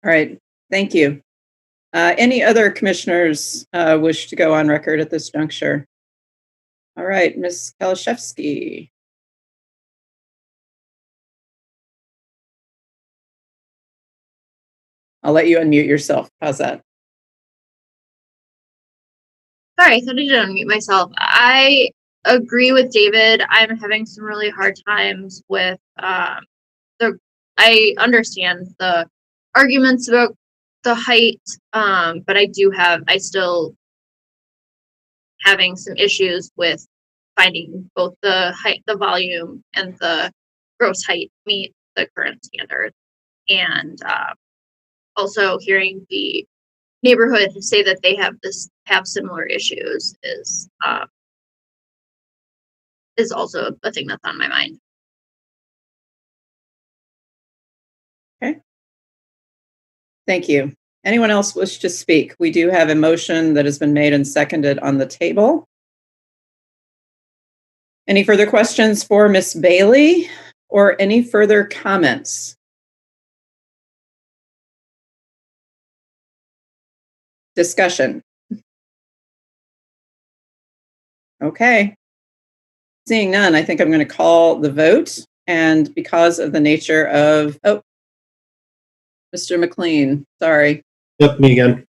right, thank you. Any other commissioners wish to go on record at this juncture? All right, Ms. Kalashevsky. I'll let you unmute yourself. How's that? Sorry, I thought I did unmute myself. I agree with David. I'm having some really hard times with I understand the arguments about the height, but I still having some issues with finding both the height, the volume, and the gross height meet the current standards. And also hearing the neighborhood say that they have similar issues is also a thing that's on my mind. Okay. Thank you. Anyone else wish to speak? We do have a motion that has been made and seconded on the table. Any further questions for Ms. Bailey or any further comments? Discussion. Okay. Seeing none, I think I'm going to call the vote. And because of the nature of, Mr. McLean, sorry. Yep, me again.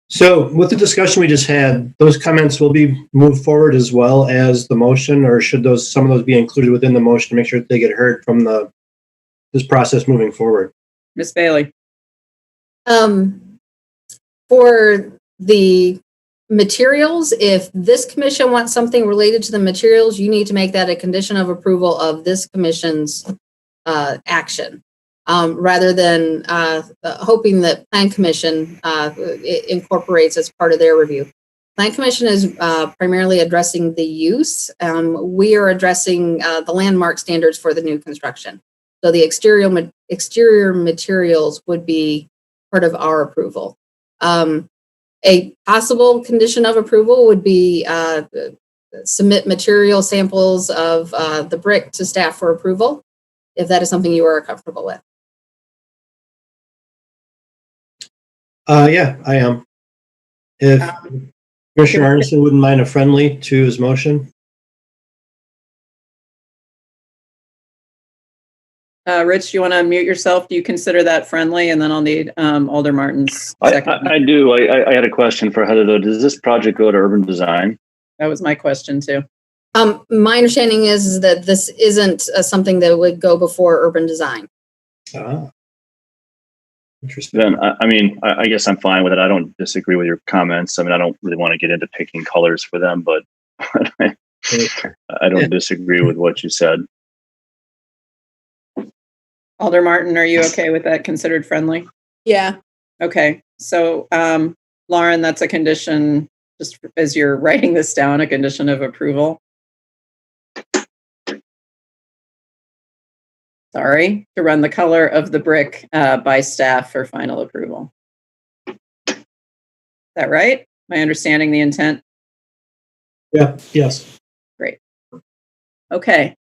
So with the discussion we just had, those comments will be moved forward as well as the motion, or should some of those be included within the motion to make sure that they get heard from this process moving forward? Ms. Bailey. For the materials, if this commission wants something related to the materials, you need to make that a condition of approval of this commission's action, rather than hoping that Plan Commission incorporates as part of their review. Plan Commission is primarily addressing the use. We are addressing the landmark standards for the new construction. So the exterior materials would be part of our approval. A possible condition of approval would be submit material samples of the brick to staff for approval, if that is something you are comfortable with. Yeah, I am. If Commissioner Arneson wouldn't mind a friendly to his motion. Rich, you want to unmute yourself? Do you consider that friendly? And then I'll need Alder Martens. I do. I had a question for Heather though. Does this project go to urban design? That was my question too. My understanding is that this isn't something that would go before urban design. Interesting. Then, I guess I'm fine with it. I don't disagree with your comments. I don't really want to get into picking colors for them, but I don't disagree with what you said. Alder Martin, are you okay with that considered friendly? Yeah. Okay. So, Lauren, that's a condition, just as you're writing this down, a condition of approval. Sorry, to run the color of the brick by staff for final approval. Is that right? Am I understanding the intent? Yeah, yes. Great. Okay.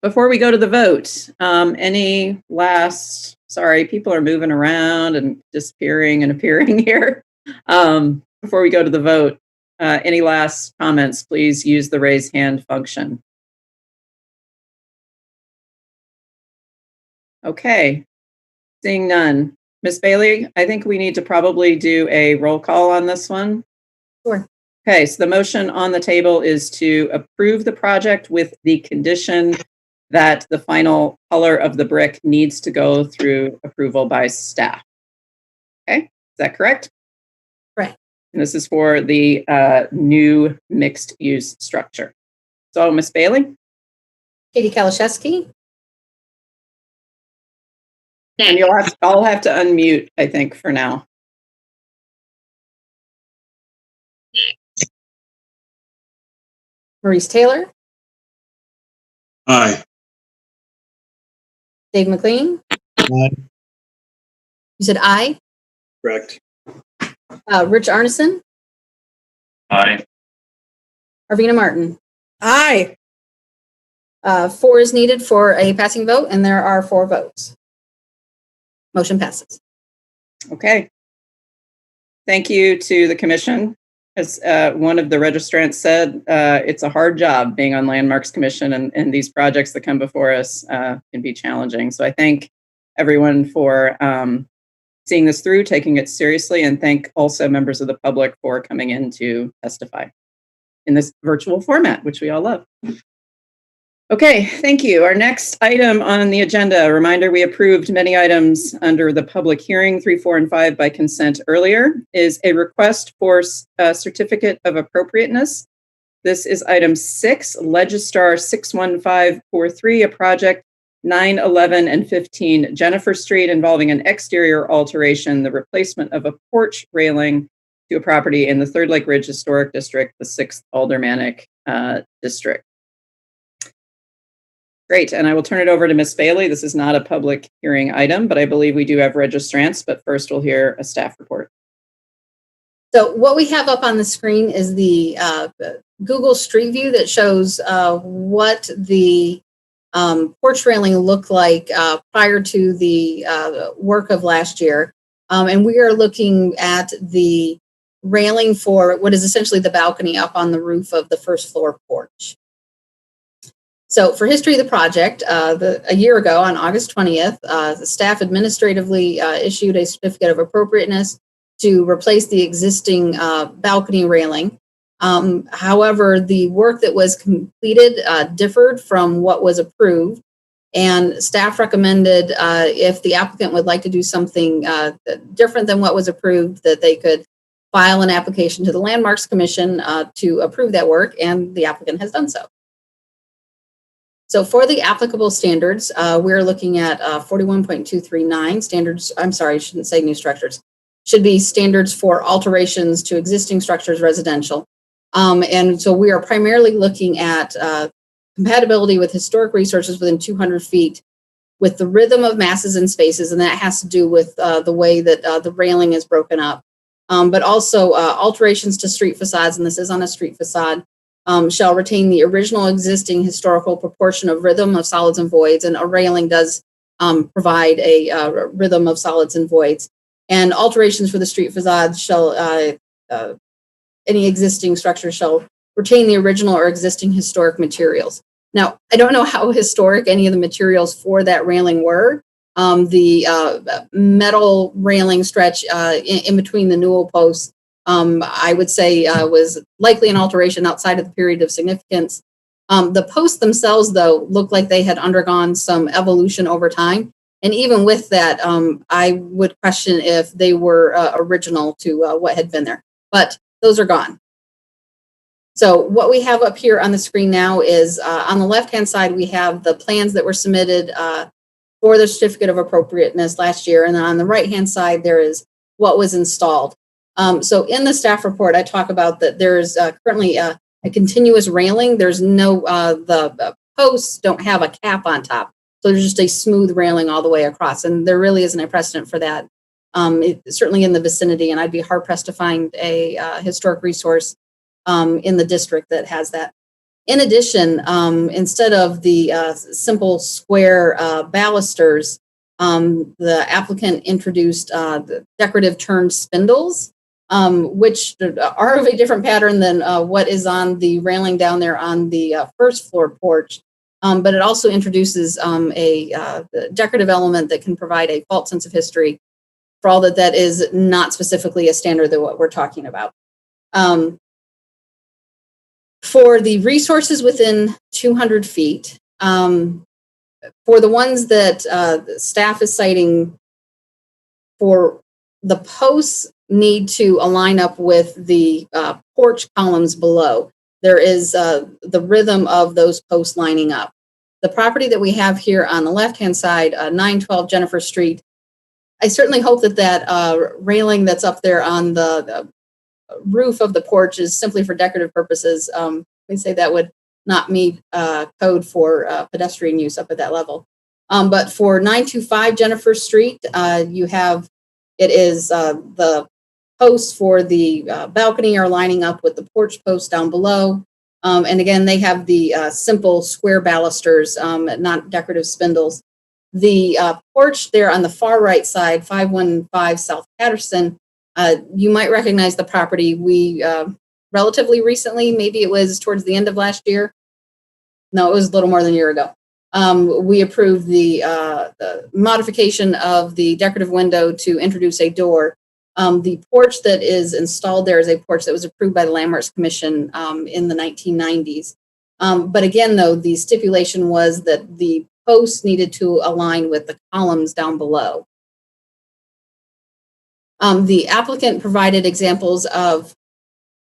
Before we go to the vote, any last, sorry, people are moving around and disappearing and appearing here. Before we go to the vote, any last comments, please use the raise hand function. Okay, seeing none. Ms. Bailey, I think we need to probably do a roll call on this one. Sure. Okay, so the motion on the table is to approve the project with the condition that the final color of the brick needs to go through approval by staff. Okay, is that correct? Right. And this is for the new mixed-use structure. So, Ms. Bailey? Katie Kalashewski. And I'll have to unmute, I think, for now. Maurice Taylor. Aye. Dave McLean. Aye. You said aye. Correct. Rich Arneson. Aye. Arvina Martin. Aye. 4 is needed for a passing vote, and there are 4 votes. Motion passes. Okay. Thank you to the commission. As one of the registrants said, it's a hard job being on Landmarks Commission, and these projects that come before us can be challenging. So I thank everyone for seeing this through, taking it seriously, and thank also members of the public for coming in to testify in this virtual format, which we all love. Okay, thank you. Our next item on the agenda, a reminder, we approved many items under the public hearing 3, 4, and 5 by consent earlier, is a request for a certificate of appropriateness. This is item 6, Legistar 61543, a project 9, 11, and 15 Jennifer Street involving an exterior alteration, the replacement of a porch railing to a property in the Third Lake Ridge Historic District, the 6th Aldermanic District. Great, and I will turn it over to Ms. Bailey. This is not a public hearing item, but I believe we do have registrants, but first we'll hear a staff report. So what we have up on the screen is the Google Street View that shows what the porch railing looked like prior to the work of last year. And we are looking at the railing for what is essentially the balcony up on the roof of the first floor porch. So for history of the project, a year ago on August 20th, the staff administratively issued a certificate of appropriateness to replace the existing balcony railing. However, the work that was completed differed from what was approved, and staff recommended if the applicant would like to do something different than what was approved, that they could file an application to the Landmarks Commission to approve that work, and the applicant has done so. So for the applicable standards, we're looking at 41.239 standards. I'm sorry, I shouldn't say new structures. Should be standards for alterations to existing structures residential. And so we are primarily looking at compatibility with historic resources within 200 feet with the rhythm of masses and spaces, and that has to do with the way that the railing is broken up. But also alterations to street facades, and this is on a street facade, shall retain the original existing historical proportion of rhythm of solids and voids, and a railing does provide a rhythm of solids and voids. And alterations for the street facades shall, any existing structure shall retain the original or existing historic materials. Now, I don't know how historic any of the materials for that railing were. The metal railing stretch in between the newel posts, I would say was likely an alteration outside of the period of significance. The posts themselves, though, look like they had undergone some evolution over time. And even with that, I would question if they were original to what had been there. But those are gone. So what we have up here on the screen now is on the left-hand side, we have the plans that were submitted for the certificate of appropriateness last year. And then on the right-hand side, there is what was installed. So in the staff report, I talk about that there is currently a continuous railing. There's no, the posts don't have a cap on top. So there's just a smooth railing all the way across. And there really isn't a precedent for that, certainly in the vicinity. And I'd be hard pressed to find a historic resource in the district that has that. In addition, instead of the simple square balusters, the applicant introduced the decorative turned spindles, which are of a different pattern than what is on the railing down there on the first floor porch. but it also introduces a decorative element that can provide a false sense of history for all that is not specifically a standard that what we're talking about. For the resources within 200 feet, for the ones that the staff is citing, for the posts need to align up with the porch columns below. There is the rhythm of those posts lining up. The property that we have here on the left-hand side, 912 Jennifer Street, I certainly hope that that railing that's up there on the roof of the porch is simply for decorative purposes. We say that would not meet code for pedestrian use up at that level. But for 925 Jennifer Street, you have, it is the posts for the balcony are lining up with the porch posts down below. And again, they have the simple square balusters, not decorative spindles. The porch there on the far right side, 515 South Patterson, you might recognize the property. We relatively recently, maybe it was towards the end of last year. No, it was a little more than a year ago. We approved the modification of the decorative window to introduce a door. The porch that is installed there is a porch that was approved by the Landmarks Commission in the 1990s. But again, though, the stipulation was that the posts needed to align with the columns down below. The applicant provided examples of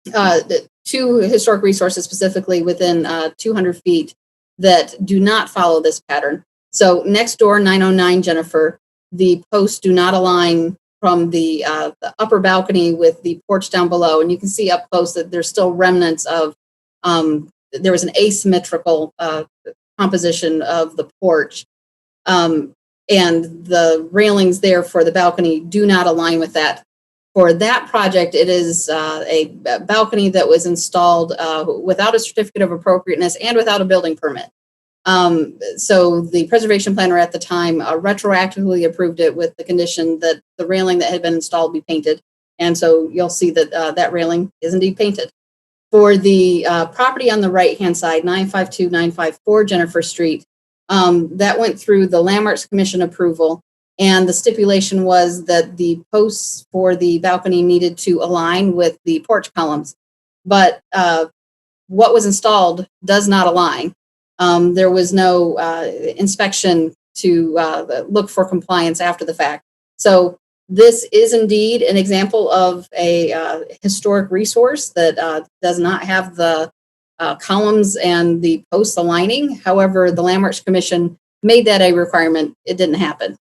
the two historic resources specifically within 200 feet that do not follow this pattern. So next door, 909 Jennifer, the posts do not align from the upper balcony with the porch down below. And you can see up close that there's still remnants of, there was an asymmetrical composition of the porch. And the railings there for the balcony do not align with that. For that project, it is a balcony that was installed without a certificate of appropriateness and without a building permit. So the preservation planner at the time retroactively approved it with the condition that the railing that had been installed be painted. And so you'll see that that railing is indeed painted. For the property on the right-hand side, 952, 954 Jennifer Street, that went through the Landmarks Commission approval. And the stipulation was that the posts for the balcony needed to align with the porch columns. But what was installed does not align. There was no inspection to look for compliance after the fact. So this is indeed an example of a historic resource that does not have the columns and the posts aligning. However, the Landmarks Commission made that a requirement. It didn't happen.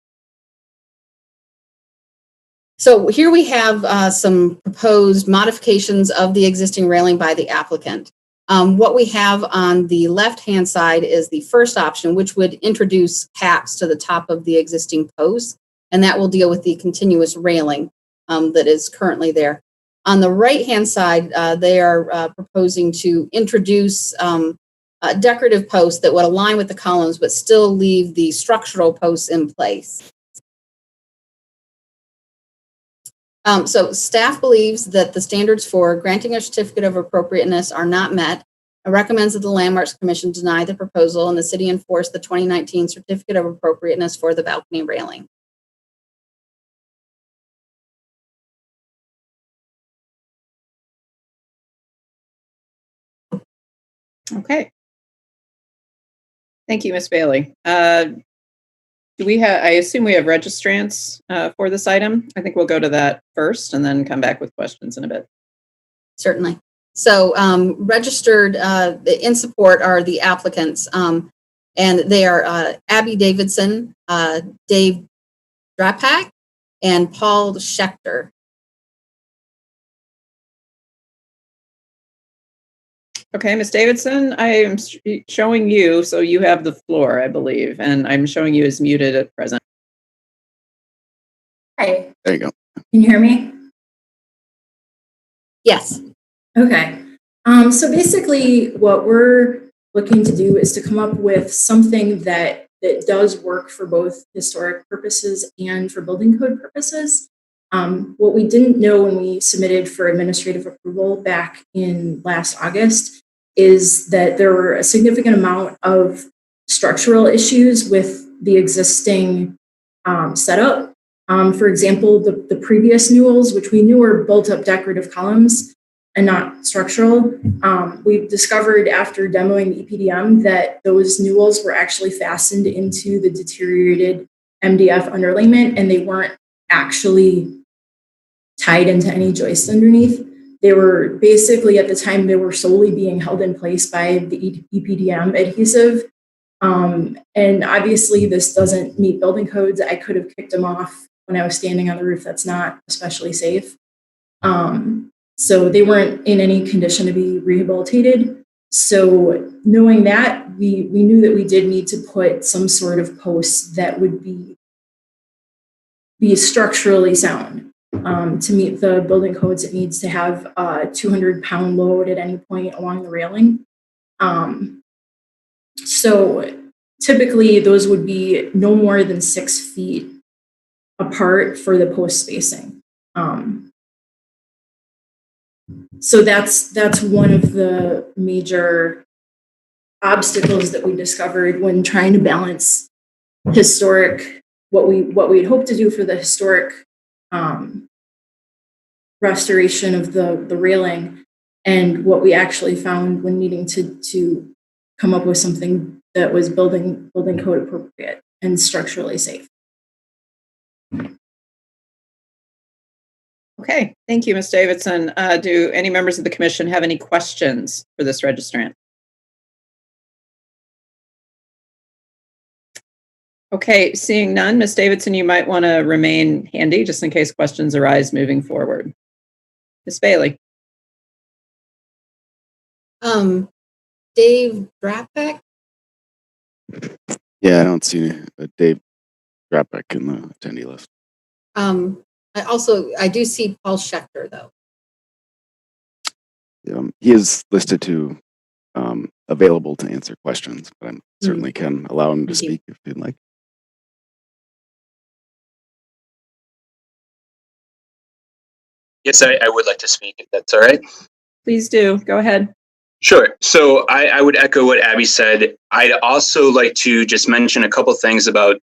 So here we have some proposed modifications of the existing railing by the applicant. What we have on the left-hand side is the first option, which would introduce caps to the top of the existing posts, and that will deal with the continuous railing that is currently there. On the right-hand side, they are proposing to introduce decorative posts that would align with the columns, but still leave the structural posts in place. So staff believes that the standards for granting a certificate of appropriateness are not met and recommends that the Landmarks Commission deny the proposal and the city enforce the 2019 certificate of appropriateness for the balcony railing. Okay. Thank you, Ms. Bailey. Do we have, I assume we have registrants for this item. I think we'll go to that first and then come back with questions in a bit. Certainly. So registered in support are the applicants, and they are Abby Davidson, Dave Drapak, and Paul Schechter. Okay, Ms. Davidson, I am showing you, so you have the floor, I believe, and I'm showing you as muted at present. Hi. There you go. Can you hear me? Yes. Okay. So basically what we're looking to do is to come up with something that does work for both historic purposes and for building code purposes. What we didn't know when we submitted for administrative approval back in last August is that there were a significant amount of structural issues with the existing setup. For example, the previous newels, which we knew were built up decorative columns and not structural, we discovered after demoing the EPDM that those newels were actually fastened into the deteriorated MDF underlayment, and they weren't actually tied into any joist underneath. They were basically, at the time, they were solely being held in place by the EPDM adhesive. And obviously this doesn't meet building codes. I could have kicked them off when I was standing on the roof. That's not especially safe. So they weren't in any condition to be rehabilitated. So knowing that, we knew that we did need to put some sort of post that would be structurally sound. To meet the building codes, it needs to have a 200-pound load at any point along the railing. So typically those would be no more than 6 feet apart for the post spacing. So that's one of the major obstacles that we discovered when trying to balance historic, what we'd hoped to do for the historic restoration of the railing, and what we actually found when needing to come up with something that was building code appropriate and structurally safe. Okay, thank you, Ms. Davidson. Do any members of the commission have any questions for this registrant? Okay, seeing none, Ms. Davidson, you might want to remain handy just in case questions arise moving forward. Ms. Bailey. Dave Drapek? Yeah, I don't see Dave Drapek in the attendee list. I do see Paul Schechter, though. He is listed to available to answer questions, but I certainly can allow him to speak if you'd like. Yes, I would like to speak, if that's all right. Please do. Go ahead. Sure. So I would echo what Abby said. I'd also like to just mention a couple things about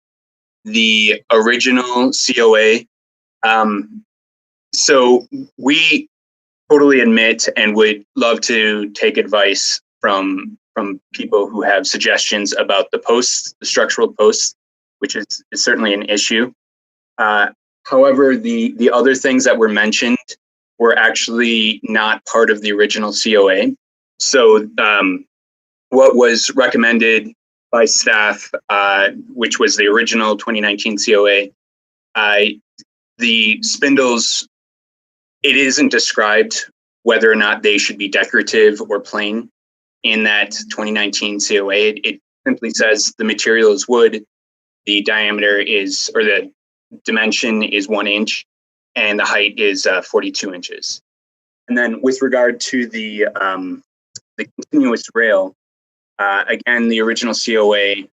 the original COA. So we totally admit and would love to take advice from people who have suggestions about the posts, the structural posts, which is certainly an issue. However, the other things that were mentioned were actually not part of the original COA. So what was recommended by staff, which was the original 2019 COA, the spindles, it isn't described whether or not they should be decorative or plain in that 2019 COA. It simply says the material is wood, the diameter is, or the dimension is 1 inch, and the height is 42 inches. And then with regard to the continuous rail, again, the original COA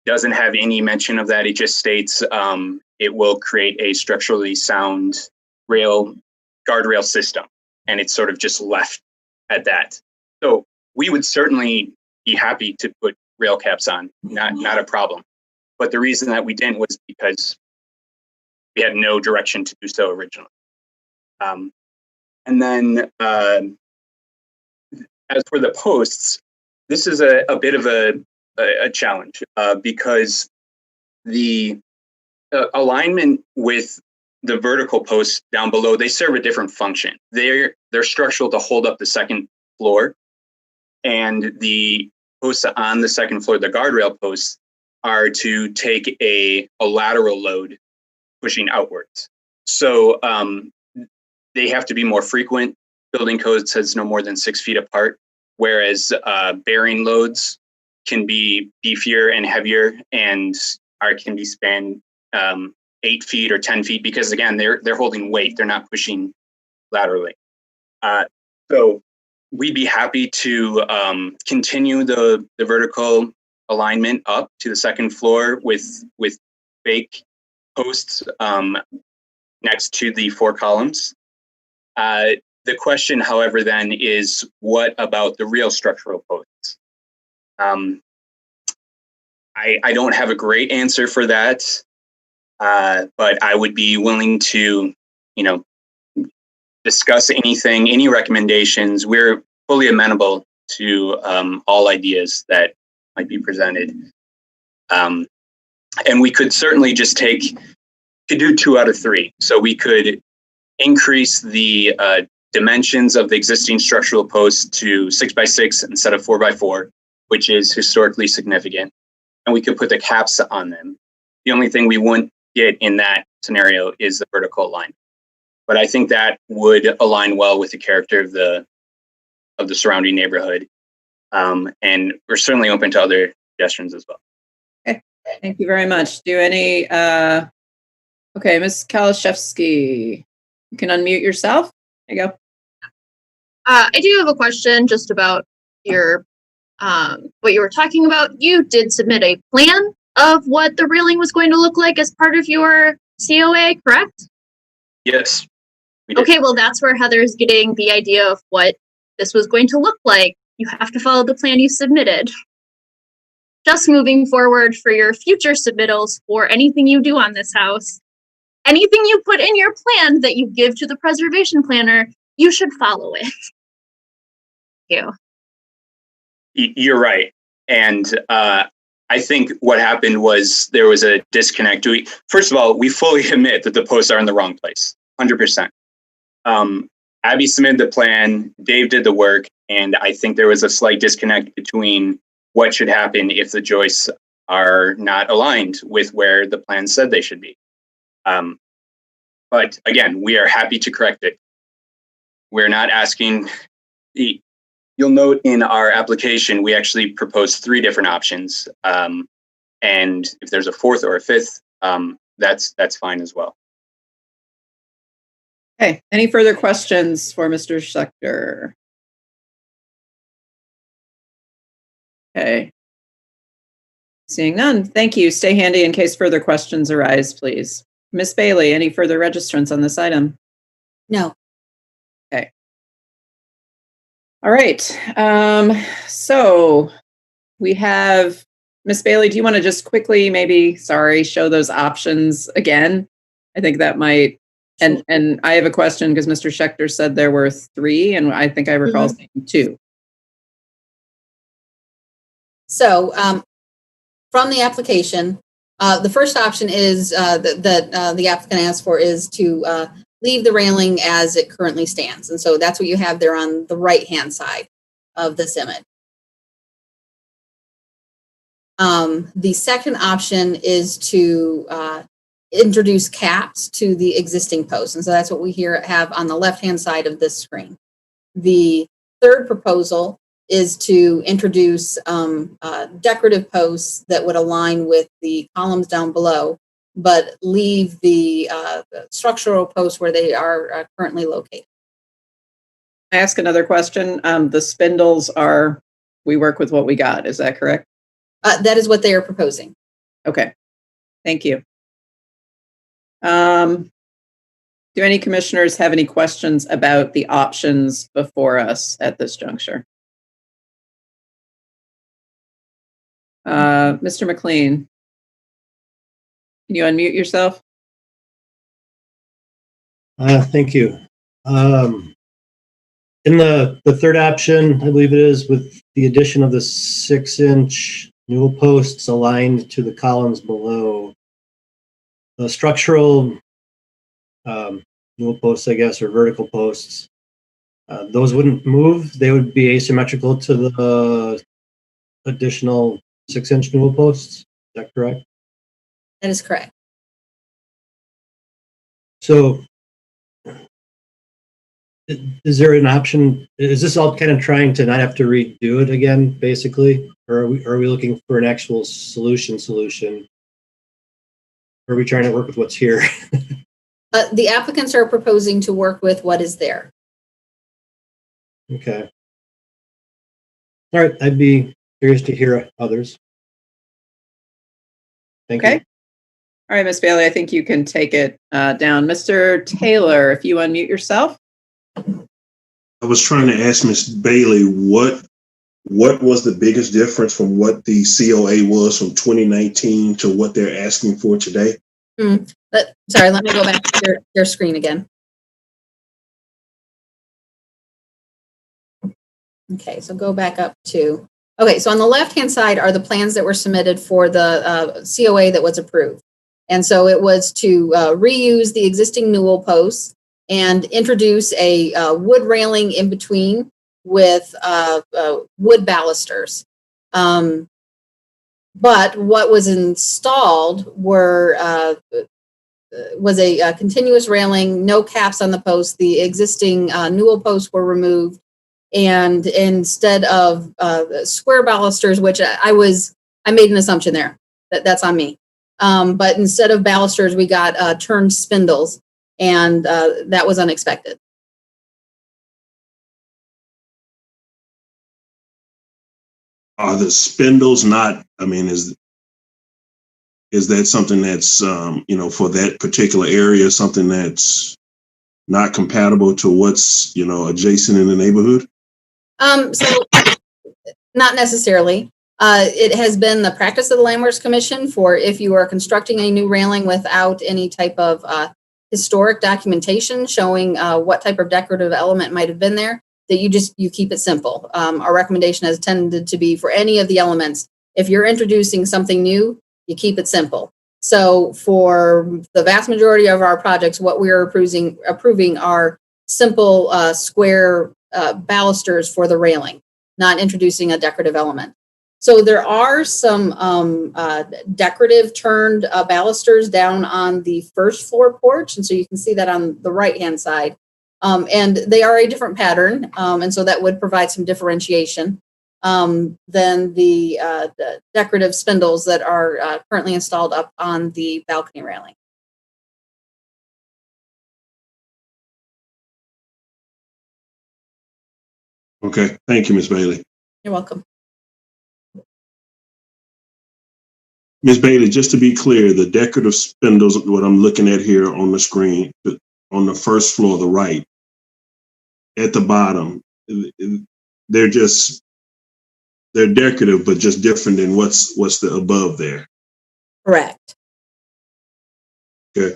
doesn't have any mention of that. It just states it will create a structurally sound guardrail system, and it's sort of just left at that. So we would certainly be happy to put rail caps on, not a problem. But the reason that we didn't was because we had no direction to do so originally. And then as for the posts, this is a bit of a challenge because the alignment with the vertical posts down below, they serve a different function. They're structural to hold up the second floor, and the posts on the second floor, the guardrail posts, are to take a lateral load pushing outwards. So they have to be more frequent. Building code says no more than 6 feet apart, whereas bearing loads can be beefier and heavier and can be spanned 8 feet or 10 feet because, again, they're holding weight. They're not pushing laterally. So we'd be happy to continue the vertical alignment up to the second floor with fake posts next to the 4 columns. The question, however, then is what about the real structural posts? I don't have a great answer for that, but I would be willing to, discuss anything, any recommendations. We're fully amenable to all ideas that might be presented. And we could certainly just could do 2 out of 3. So we could increase the dimensions of the existing structural posts to 6x6 instead of 4x4, which is historically significant. And we could put the caps on them. The only thing we wouldn't get in that scenario is the vertical line. But I think that would align well with the character of the surrounding neighborhood. And we're certainly open to other suggestions as well. Okay, thank you very much. Do any, okay, Ms. Kalashevsky, you can unmute yourself. There you go. I do have a question just about your what you were talking about. You did submit a plan of what the railing was going to look like as part of your COA, correct? Yes. Okay, well, that's where Heather's getting the idea of what this was going to look like. You have to follow the plan you submitted. Just moving forward for your future submittals for anything you do on this house, anything you put in your plan that you give to the preservation planner, you should follow it. Thank you. You're right. And I think what happened was there was a disconnect. First of all, we fully admit that the posts are in the wrong place, 100%. Abby submitted the plan, Dave did the work, and I think there was a slight disconnect between what should happen if the joists are not aligned with where the plan said they should be. But again, we are happy to correct it. We're not asking. You'll note in our application, we actually proposed 3 different options. And if there's a 4th or a 5th, that's fine as well. Okay, any further questions for Mr. Schechter? Okay. Seeing none, thank you. Stay handy in case further questions arise, please. Ms. Bailey, any further registrants on this item? No. Okay. All right. So we have, Ms. Bailey, do you want to just quickly show those options again? I think that might, and I have a question because Mr. Schechter said there were 3, and I think I recall saying 2. So from the application, the first option is that the applicant asked for is to leave the railing as it currently stands. And so that's what you have there on the right-hand side of this image. The second option is to introduce caps to the existing posts. And so that's what we have on the left-hand side of this screen. The third proposal is to introduce decorative posts that would align with the columns down below, but leave the structural posts where they are currently located. I ask another question. The spindles we work with what we got. Is that correct? That is what they are proposing. Okay. Thank you. Do any commissioners have any questions about the options before us at this juncture? Mr. McLean, can you unmute yourself? Thank you. In the third option, I believe it is, with the addition of the 6-inch newel posts aligned to the columns below, the structural newel posts, I guess, or vertical posts, those wouldn't move. They would be asymmetrical to the additional 6-inch newel posts. Is that correct? That is correct. So is there an option? Is this all kind of trying to not have to redo it again, basically? Or are we looking for an actual solution? Or are we trying to work with what's here? The applicants are proposing to work with what is there. Okay. All right. I'd be curious to hear others. Thank you. All right, Ms. Bailey, I think you can take it down. Mr. Taylor, if you unmute yourself. I was trying to ask Ms. Bailey what what was the biggest difference from what the COA was from 2019 to what they're asking for today? Sorry, let me go back to your screen again. Okay, so go back up to, okay, so on the left-hand side are the plans that were submitted for the COA that was approved. And so it was to reuse the existing newel posts and introduce a wood railing in between with wood balusters. But what was installed was a continuous railing, no caps on the posts. The existing newel posts were removed. And instead of square balusters, which I made an assumption there, that's on me. But instead of balusters, we got turned spindles, and that was unexpected. Are the spindles not, I mean, is that something that's, for that particular area, something that's not compatible to what's, adjacent in the neighborhood? So not necessarily. It has been the practice of the Landmarks Commission for if you are constructing a new railing without any type of historic documentation showing what type of decorative element might have been there, that you keep it simple. Our recommendation has tended to be for any of the elements, if you're introducing something new, you keep it simple. So for the vast majority of our projects, what we are approving are simple square balusters for the railing, not introducing a decorative element. So there are some decorative turned balusters down on the first floor porch. And so you can see that on the right-hand side. And they are a different pattern. And so that would provide some differentiation than the decorative spindles that are currently installed up on the balcony railing. Okay, thank you, Ms. Bailey. You're welcome. Ms. Bailey, just to be clear, the decorative spindles, what I'm looking at here on the screen, on the first floor, the right, at the bottom, they're decorative, but just different than what's the above there. Correct. Okay.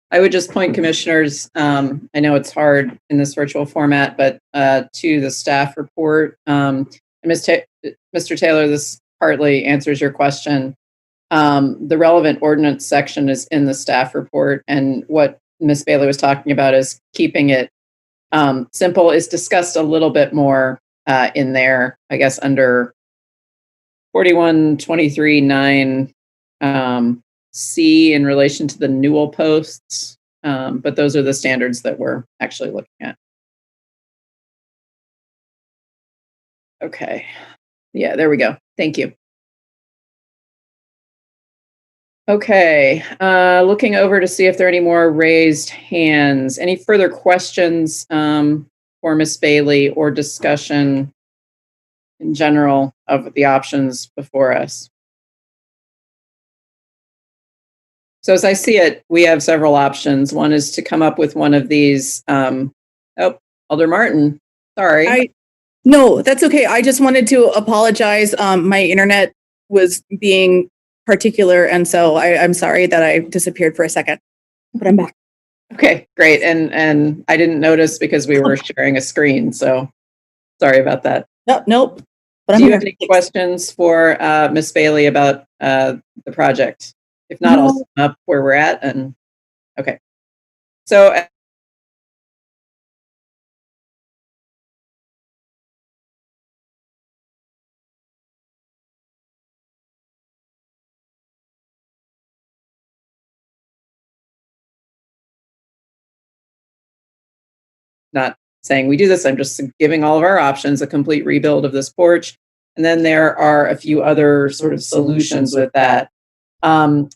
I would just point commissioners, I know it's hard in this virtual format, but to the staff report. Mr. Taylor, this partly answers your question. The relevant ordinance section is in the staff report, and what Ms. Bailey was talking about is keeping it simple is discussed a little bit more in there, I guess, under 4123.9 C in relation to the newel posts, but those are the standards that we're actually looking at. Okay, yeah, there we go. Thank you. Okay, looking over to see if there are any more raised hands. Any further questions for Ms. Bailey or discussion in general of the options before us? So as I see it, we have several options. One is to come up with one of these. Alder Martin, sorry. No, that's okay. I just wanted to apologize. My internet was being particular, and so I'm sorry that I disappeared for a second, but I'm back. Okay, great. And I didn't notice because we were sharing a screen, so sorry about that. Nope. But do you have any questions for Ms. Bailey about the project? If not, I'll sum up where we're at. And okay, so not saying we do this, I'm just giving all of our options, a complete rebuild of this porch. And then there are a few other sort of solutions with that.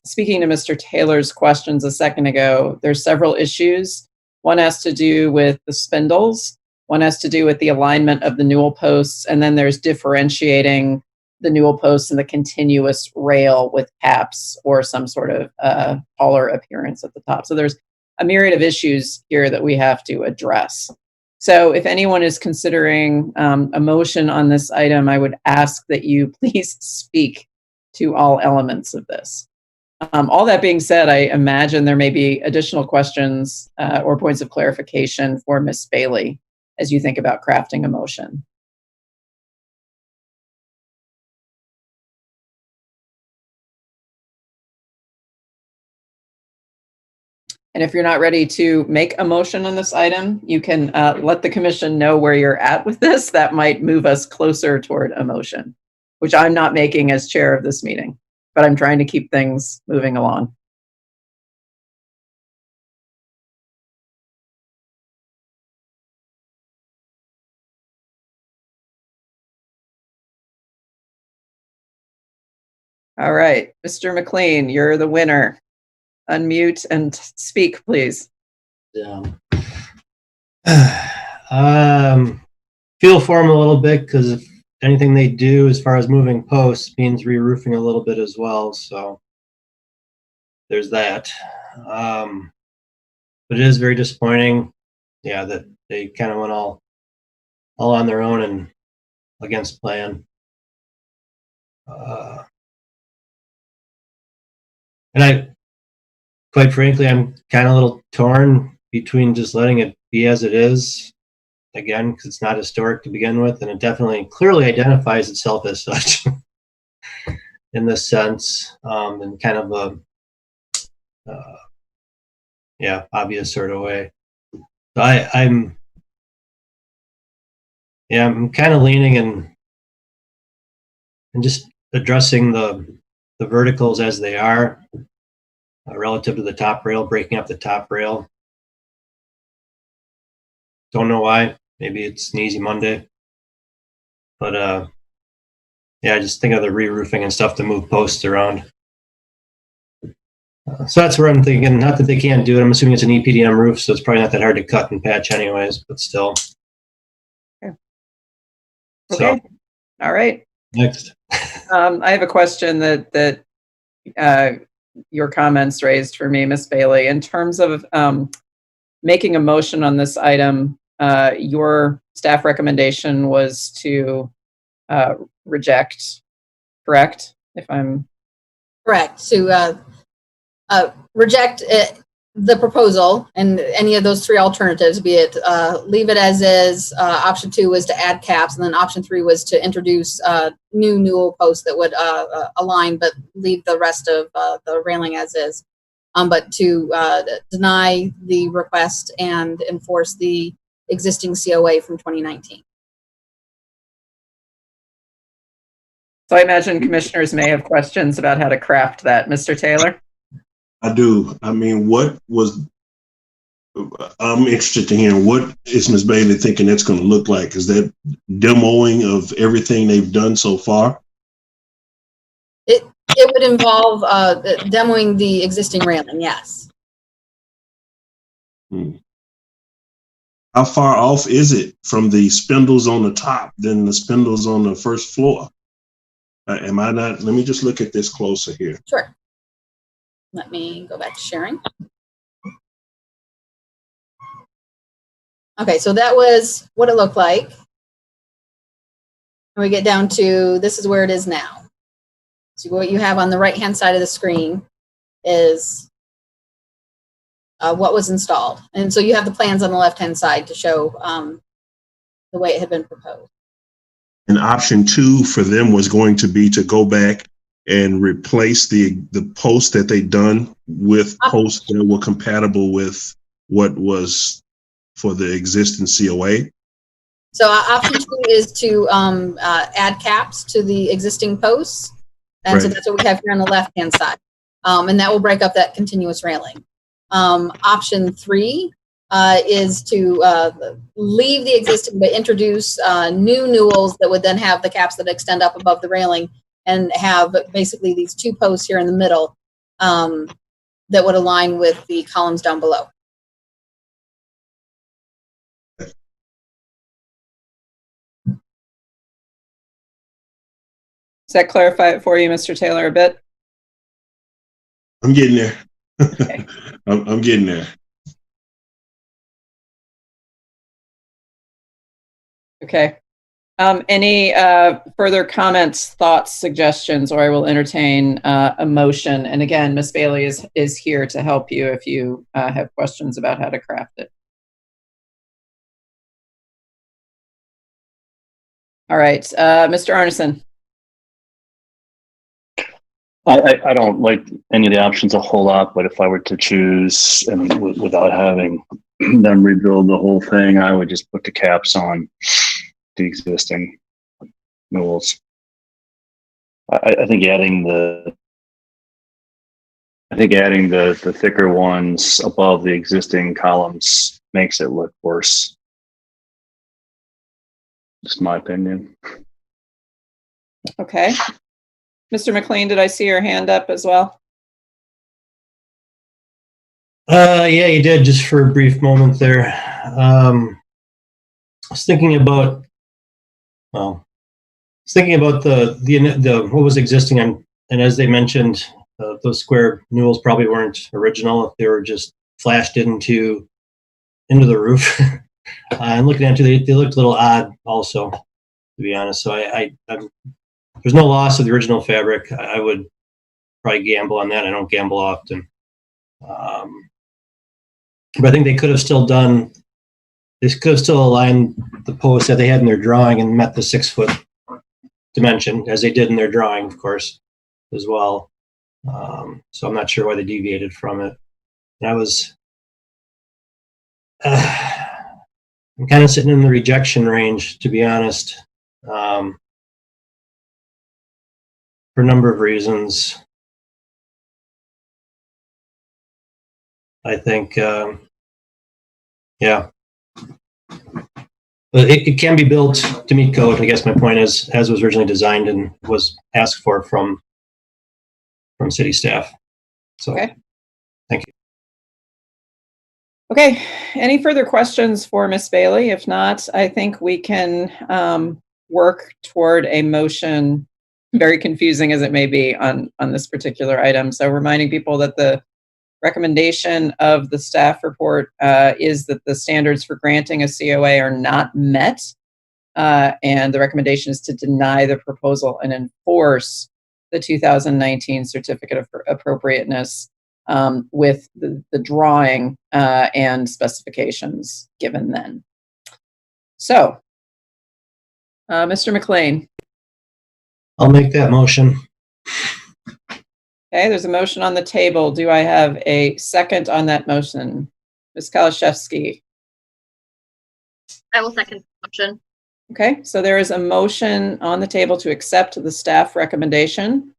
Speaking to Mr. Taylor's questions a second ago, there's several issues. One has to do with the spindles. One has to do with the alignment of the newel posts. And then there's differentiating the newel posts and the continuous rail with caps or some sort of taller appearance at the top. So there's a myriad of issues here that we have to address. So if anyone is considering a motion on this item, I would ask that you please speak to all elements of this. All that being said, I imagine there may be additional questions or points of clarification for Ms. Bailey as you think about crafting a motion. And if you're not ready to make a motion on this item, you can let the commission know where you're at with this. That might move us closer toward a motion, which I'm not making as chair of this meeting, but I'm trying to keep things moving along. All right, Mr. McLean, you're the winner. Unmute and speak, please. Yeah. Feel for them a little bit, because if anything they do as far as moving posts means re-roofing a little bit as well, so there's that. But it is very disappointing, yeah, that they kind of went all on their own and against plan. And quite frankly, I'm kind of a little torn between just letting it be as it is, again, because it's not historic to begin with, and it definitely clearly identifies itself as such in this sense, in kind of a obvious sort of way. So I'm kind of leaning and just addressing the verticals as they are relative to the top rail, breaking up the top rail. Don't know why. Maybe it's an easy Monday. But I just think of the re-roofing and stuff to move posts around. So that's where I'm thinking. Not that they can't do it. I'm assuming it's an EPDM roof, so it's probably not that hard to cut and patch anyways, but still. Okay. So, all right. Next. I have a question that your comments raised for me, Ms. Bailey. In terms of making a motion on this item, your staff recommendation was to reject, correct? If I'm correct, to reject the proposal and any of those three alternatives, be it leave it as is, option 2 was to add caps, and then option 3 was to introduce new newel posts that would align but leave the rest of the railing as is. But to deny the request and enforce the existing COA from 2019. So I imagine commissioners may have questions about how to craft that. Mr. Taylor? I do. I mean, I'm interested to hear what is Ms. Bailey thinking that's going to look like? Is that demoing of everything they've done so far? It would involve demoing the existing railing, yes. How far off is it from the spindles on the top than the spindles on the first floor? Am I not? Let me just look at this closer here. Sure. Let me go back to sharing. Okay, so that was what it looked like. And we get down to, this is where it is now. So what you have on the right-hand side of the screen is what was installed. And so you have the plans on the left-hand side to show the way it had been proposed. And option 2 for them was going to be to go back and replace the posts that they'd done with posts that were compatible with what was for the existing COA. So option 2 is to add caps to the existing posts. And so that's what we have here on the left-hand side. And that will break up that continuous railing. Option 3 is to leave the existing but introduce new newels that would then have the caps that extend up above the railing and have basically these 2 posts here in the middle that would align with the columns down below. Does that clarify it for you, Mr. Taylor, a bit? I'm getting there. Okay. I'm getting there. Okay. Any further comments, thoughts, suggestions, or I will entertain a motion. And again, Ms. Bailey is here to help you if you have questions about how to craft it. All right, Mr. Arneson. I don't like any of the options a whole lot, but if I were to choose and without having them rebuild the whole thing, I would just put the caps on the existing newels. I think adding the thicker ones above the existing columns makes it look worse. Just my opinion. Okay. Mr. McLean, did I see your hand up as well? Yeah, you did, just for a brief moment there. I was thinking about, the what was existing, and as they mentioned, those square newels probably weren't original if they were just flashed into the roof. And looking at it, they looked a little odd also, to be honest. So there's no loss of the original fabric. I would probably gamble on that. I don't gamble often. But I think they could have still aligned the posts that they had in their drawing and met the 6-foot dimension, as they did in their drawing, of course, as well. So I'm not sure why they deviated from it. And I'm kind of sitting in the rejection range, to be honest, for a number of reasons. I think, yeah. But it can be built to meet code. I guess my point is, as was originally designed and was asked for from city staff. So, okay. Thank you. Okay. Any further questions for Ms. Bailey? If not, I think we can work toward a motion, very confusing as it may be on this particular item. So reminding people that the recommendation of the staff report is that the standards for granting a COA are not met. And the recommendation is to deny the proposal and enforce the 2019 certificate of appropriateness with the drawing and specifications given then. So, Mr. McLean. I'll make that motion. Okay, there's a motion on the table. Do I have a second on that motion? Ms. Kalashevsky. I will second the motion. Okay, so there is a motion on the table to accept the staff recommendation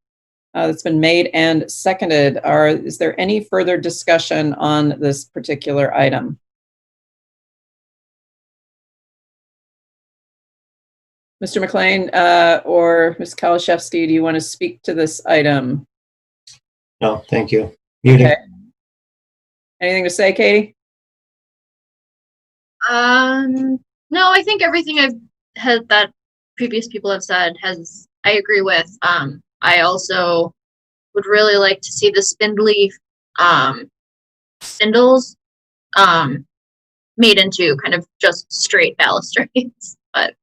that's been made and seconded. Is there any further discussion on this particular item? Mr. McLean or Ms. Kalashevsky, do you want to speak to this item? No, thank you. Muting. Okay. Anything to say, Katie? No, I think everything I've had that previous people have said I agree with. I also would really like to see the spindly spindles made into kind of just straight balustrades, but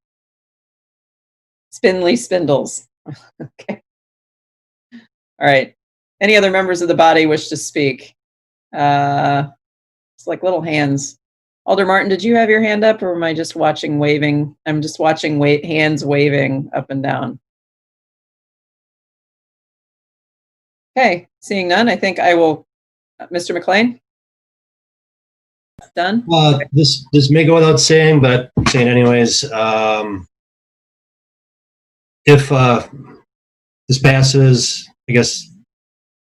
Spindly spindles. Okay. All right. Any other members of the body wish to speak? It's like little hands. Alder Martin, did you have your hand up, or am I just watching waving? I'm just watching hands waving up and down. Okay, seeing none, I think I will. Mr. McLean? Done? This may go without saying, but I'm saying anyways. If this passes, I guess,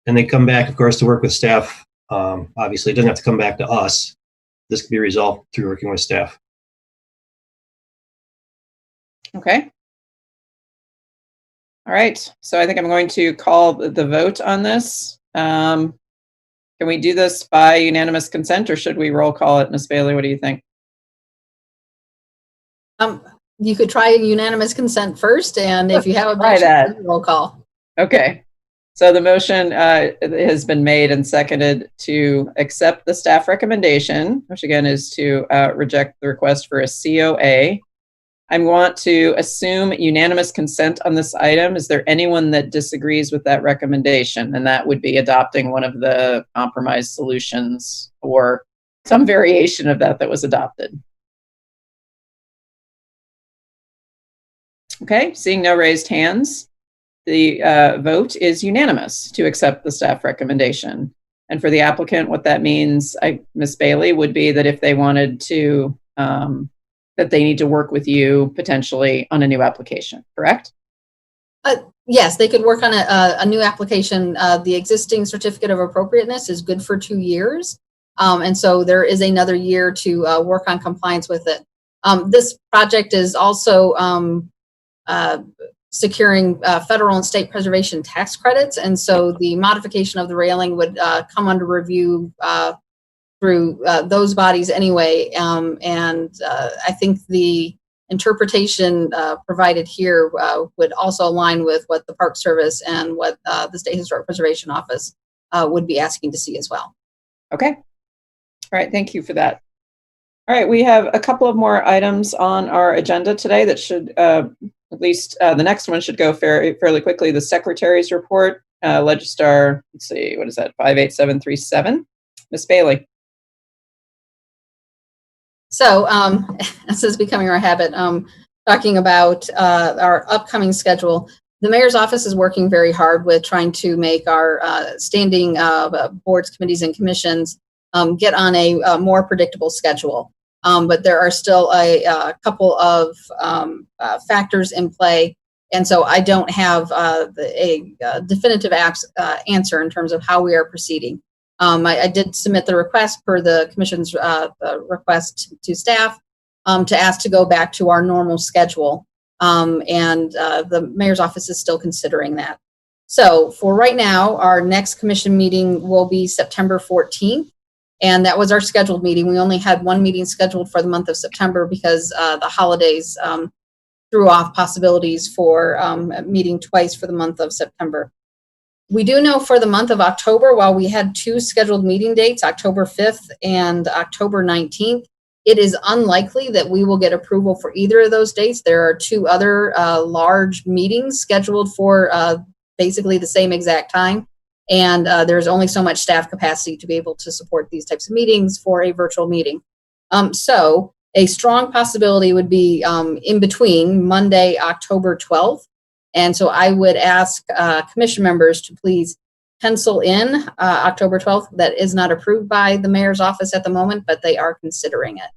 and they come back, of course, to work with staff, obviously it doesn't have to come back to us. This can be resolved through working with staff. Okay. All right. So I think I'm going to call the vote on this. Can we do this by unanimous consent, or should we roll call it? Ms. Bailey, what do you think? You could try unanimous consent first, and if you have Try that. roll call. Okay. So the motion has been made and seconded to accept the staff recommendation, which again is to reject the request for a COA. I want to assume unanimous consent on this item. Is there anyone that disagrees with that recommendation? And that would be adopting one of the compromise solutions or some variation of that was adopted. Okay, seeing no raised hands, the vote is unanimous to accept the staff recommendation. And for the applicant, what that means, Ms. Bailey, would be that if they wanted to, that they need to work with you potentially on a new application, correct? Yes, they could work on a new application. The existing certificate of appropriateness is good for 2 years. And so there is another year to work on compliance with it. This project is also securing federal and state preservation tax credits. And so the modification of the railing would come under review through those bodies anyway. And I think the interpretation provided here would also align with what the Park Service and what the State Historic Preservation Office would be asking to see as well. Okay. All right. Thank you for that. All right. We have a couple of more items on our agenda today that should, at least the next one should go fairly quickly. The Secretary's report, Legistar, let's see, what is that, 58737. Ms. Bailey. So this is becoming our habit, talking about our upcoming schedule. The mayor's office is working very hard with trying to make our standing boards, committees, and commissions get on a more predictable schedule. But there are still a couple of factors in play. And so I don't have a definitive answer in terms of how we are proceeding. I did submit the request per the commission's request to staff to ask to go back to our normal schedule. And the mayor's office is still considering that. So for right now, our next commission meeting will be September 14th. And that was our scheduled meeting. We only had one meeting scheduled for the month of September because the holidays threw off possibilities for meeting twice for the month of September. We do know for the month of October, while we had 2 scheduled meeting dates, October 5th and October 19th, it is unlikely that we will get approval for either of those dates. There are 2 other large meetings scheduled for basically the same exact time. And there's only so much staff capacity to be able to support these types of meetings for a virtual meeting. So a strong possibility would be in between Monday, October 12th. And so I would ask commission members to please pencil in October 12th. That is not approved by the mayor's office at the moment, but they are considering it.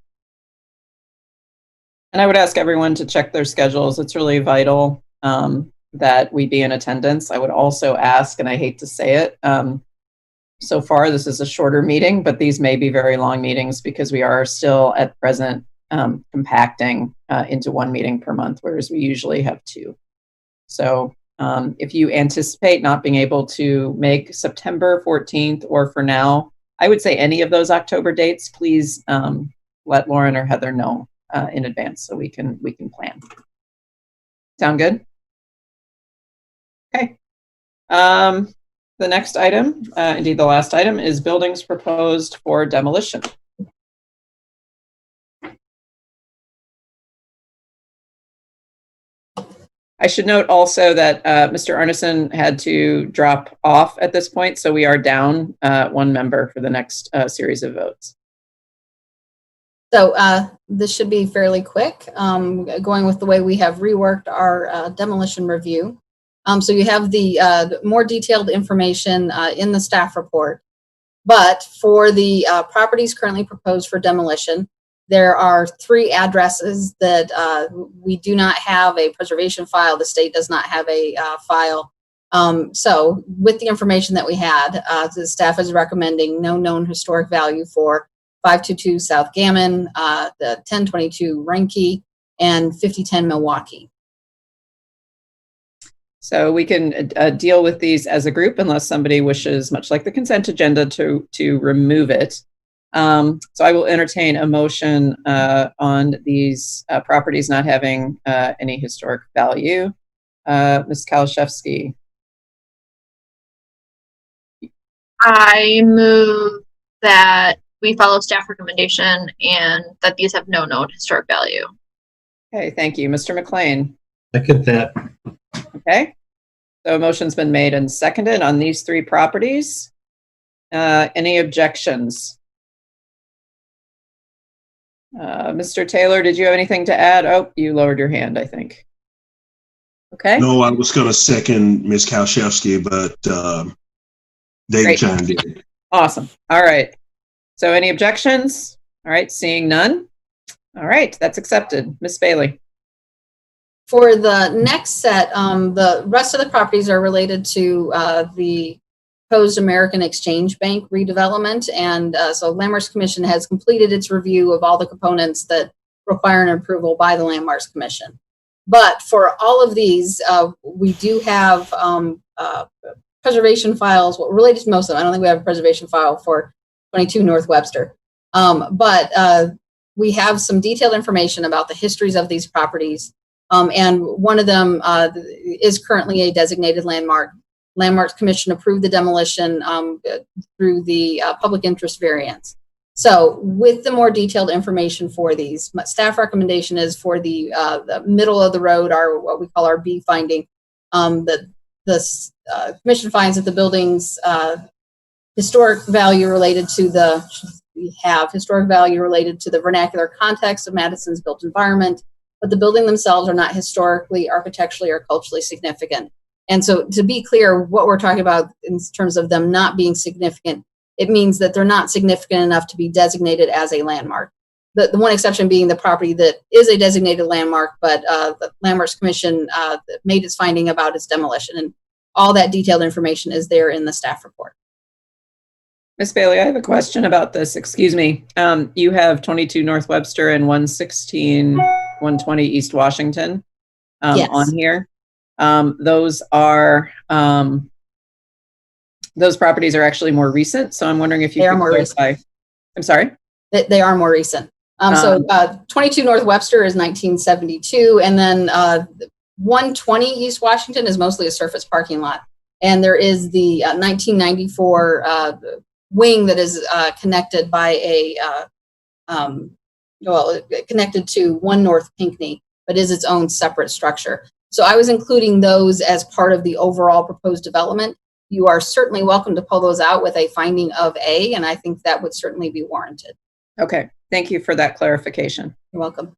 And I would ask everyone to check their schedules. It's really vital that we be in attendance. I would also ask, and I hate to say it, so far this is a shorter meeting, but these may be very long meetings because we are still at present compacting into 1 meeting per month, whereas we usually have 2. So if you anticipate not being able to make September 14th, or for now, I would say any of those October dates, please let Lauren or Heather know in advance so we can plan. Sound good? Okay. The next item, indeed the last item, is buildings proposed for demolition. I should note also that Mr. Arneson had to drop off at this point, so we are down 1 member for the next series of votes. So this should be fairly quick, going with the way we have reworked our demolition review. So you have the more detailed information in the staff report. But for the properties currently proposed for demolition, there are 3 addresses that we do not have a preservation file. The state does not have a file. So with the information that we had, the staff is recommending no known historic value for 522 South Gammon, the 1022 Renke, and 5010 Milwaukee. So we can deal with these as a group unless somebody wishes, much like the consent agenda, to remove it. So I will entertain a motion on these properties not having any historic value. Ms. Kalashevsky. I move that we follow staff recommendation and that these have no known historic value. Okay, thank you. Mr. McLean. Second that. Okay. So a motion's been made and seconded on these three properties. Any objections? Mr. Taylor, did you have anything to add? Oh, you lowered your hand, I think. Okay. No, I was going to second Ms. Kalashevsky, but Dave chimed in. Awesome. All right. So any objections? All right. Seeing none. All right. That's accepted. Ms. Bailey. For the next set, the rest of the properties are related to the proposed American Exchange Bank redevelopment. And so Landmarks Commission has completed its review of all the components that require an approval by the Landmarks Commission. But for all of these, we do have preservation files related to most of them. I don't think we have a preservation file for 22 North Webster. But we have some detailed information about the histories of these properties. And one of them is currently a designated landmark. Landmarks Commission approved the demolition through the public interest variance. So with the more detailed information for these, staff recommendation is for the middle of the road, our what we call our B finding, that the commission finds that the building's historic value related to the vernacular context of Madison's built environment, but the building themselves are not historically, architecturally, or culturally significant. And so to be clear, what we're talking about in terms of them not being significant, it means that they're not significant enough to be designated as a landmark. The one exception being the property that is a designated landmark, but the Landmarks Commission made its finding about its demolition. And all that detailed information is there in the staff report. Ms. Bailey, I have a question about this. Excuse me. You have 22 North Webster and 120 East Washington Yes. on here. Those properties are actually more recent. So I'm wondering if you could clarify. I'm sorry? They are more recent. So 22 North Webster is 1972. And then 120 East Washington is mostly a surface parking lot. And there is the 1994 wing that is connected by connected to 1 North Pinckney, but is its own separate structure. So I was including those as part of the overall proposed development. You are certainly welcome to pull those out with a finding of A, and I think that would certainly be warranted. Okay, thank you for that clarification. You're welcome.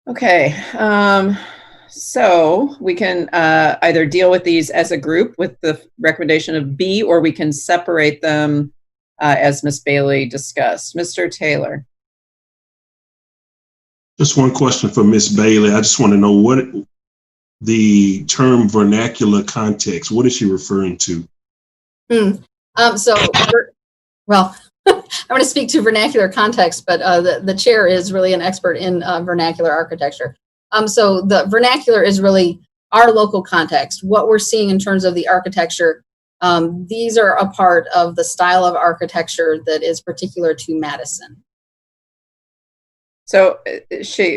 Okay, so we can either deal with these as a group with the recommendation of B, or we can separate them as Ms. Bailey discussed. Mr. Taylor. Just one question for Ms. Bailey. I just want to know what the term vernacular context, what is she referring to? I'm going to speak to vernacular context, but the chair is really an expert in vernacular architecture. So the vernacular is really our local context. What we're seeing in terms of the architecture, these are a part of the style of architecture that is particular to Madison. So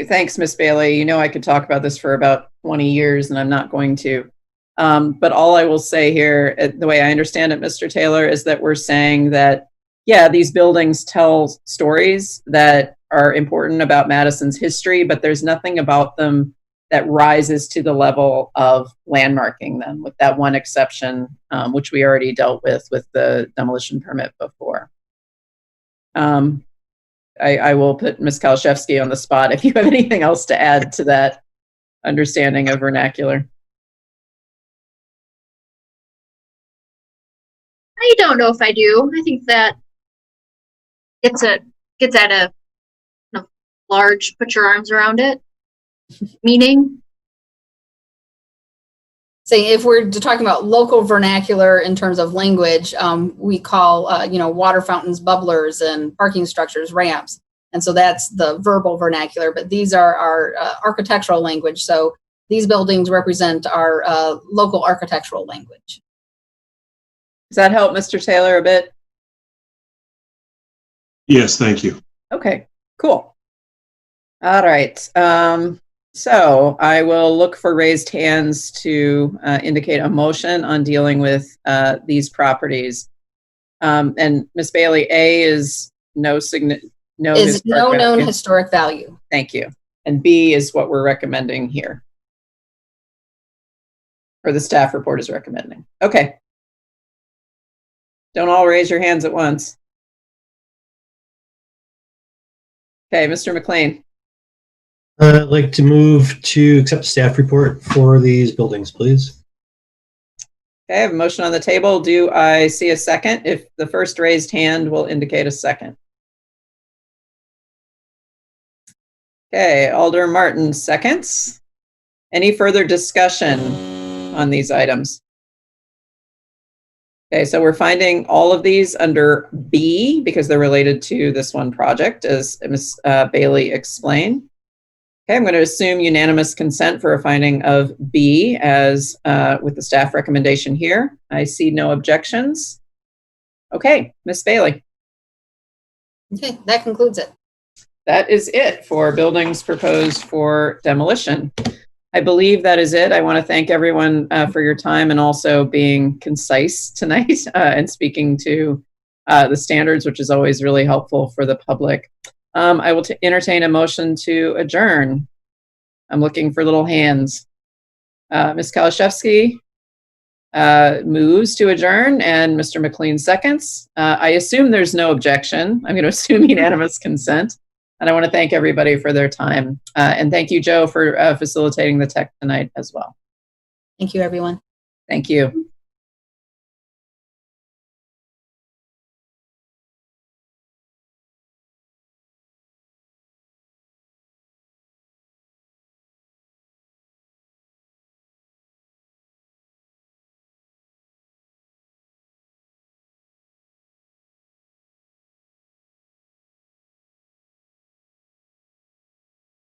thanks, Ms. Bailey. You know, I could talk about this for about 20 years and I'm not going to. But all I will say here, the way I understand it, Mr. Taylor, is that we're saying that, yeah, these buildings tell stories that are important about Madison's history, but there's nothing about them that rises to the level of landmarking them, with that one exception, which we already dealt with the demolition permit before. I will put Ms. Kalashevsky on the spot if you have anything else to add to that understanding of vernacular. I don't know if I do. I think that gets at a large, put your arms around it meaning. Say if we're talking about local vernacular in terms of language, we call water fountains bubblers and parking structures ramps, and so that's the verbal vernacular. But these are our architectural language. So these buildings represent our local architectural language. Does that help, Mr. Taylor, a bit? Yes, thank you. Okay, cool. All right. So I will look for raised hands to indicate a motion on dealing with these properties. And Ms. Bailey, A is no known historic value. Thank you. And B is what we're recommending here. Or the staff report is recommending. Okay. Don't all raise your hands at once. Okay, Mr. McLean. I'd like to move to accept the staff report for these buildings, please. Okay, I have a motion on the table. Do I see a second? If the first raised hand will indicate a second. Okay, Alder Martin seconds. Any further discussion on these items? Okay, so we're finding all of these under B because they're related to this one project, as Ms. Bailey explained. Okay, I'm going to assume unanimous consent for a finding of B as with the staff recommendation here. I see no objections. Okay, Ms. Bailey. Okay, that concludes it. That is it for buildings proposed for demolition. I believe that is it. I want to thank everyone for your time and also being concise tonight and speaking to the standards, which is always really helpful for the public. I will entertain a motion to adjourn. I'm looking for little hands. Ms. Kalashevsky moves to adjourn and Mr. McLean seconds. I assume there's no objection. I'm going to assume unanimous consent. And I want to thank everybody for their time. And thank you, Joe, for facilitating the tech tonight as well. Thank you, everyone. Thank you.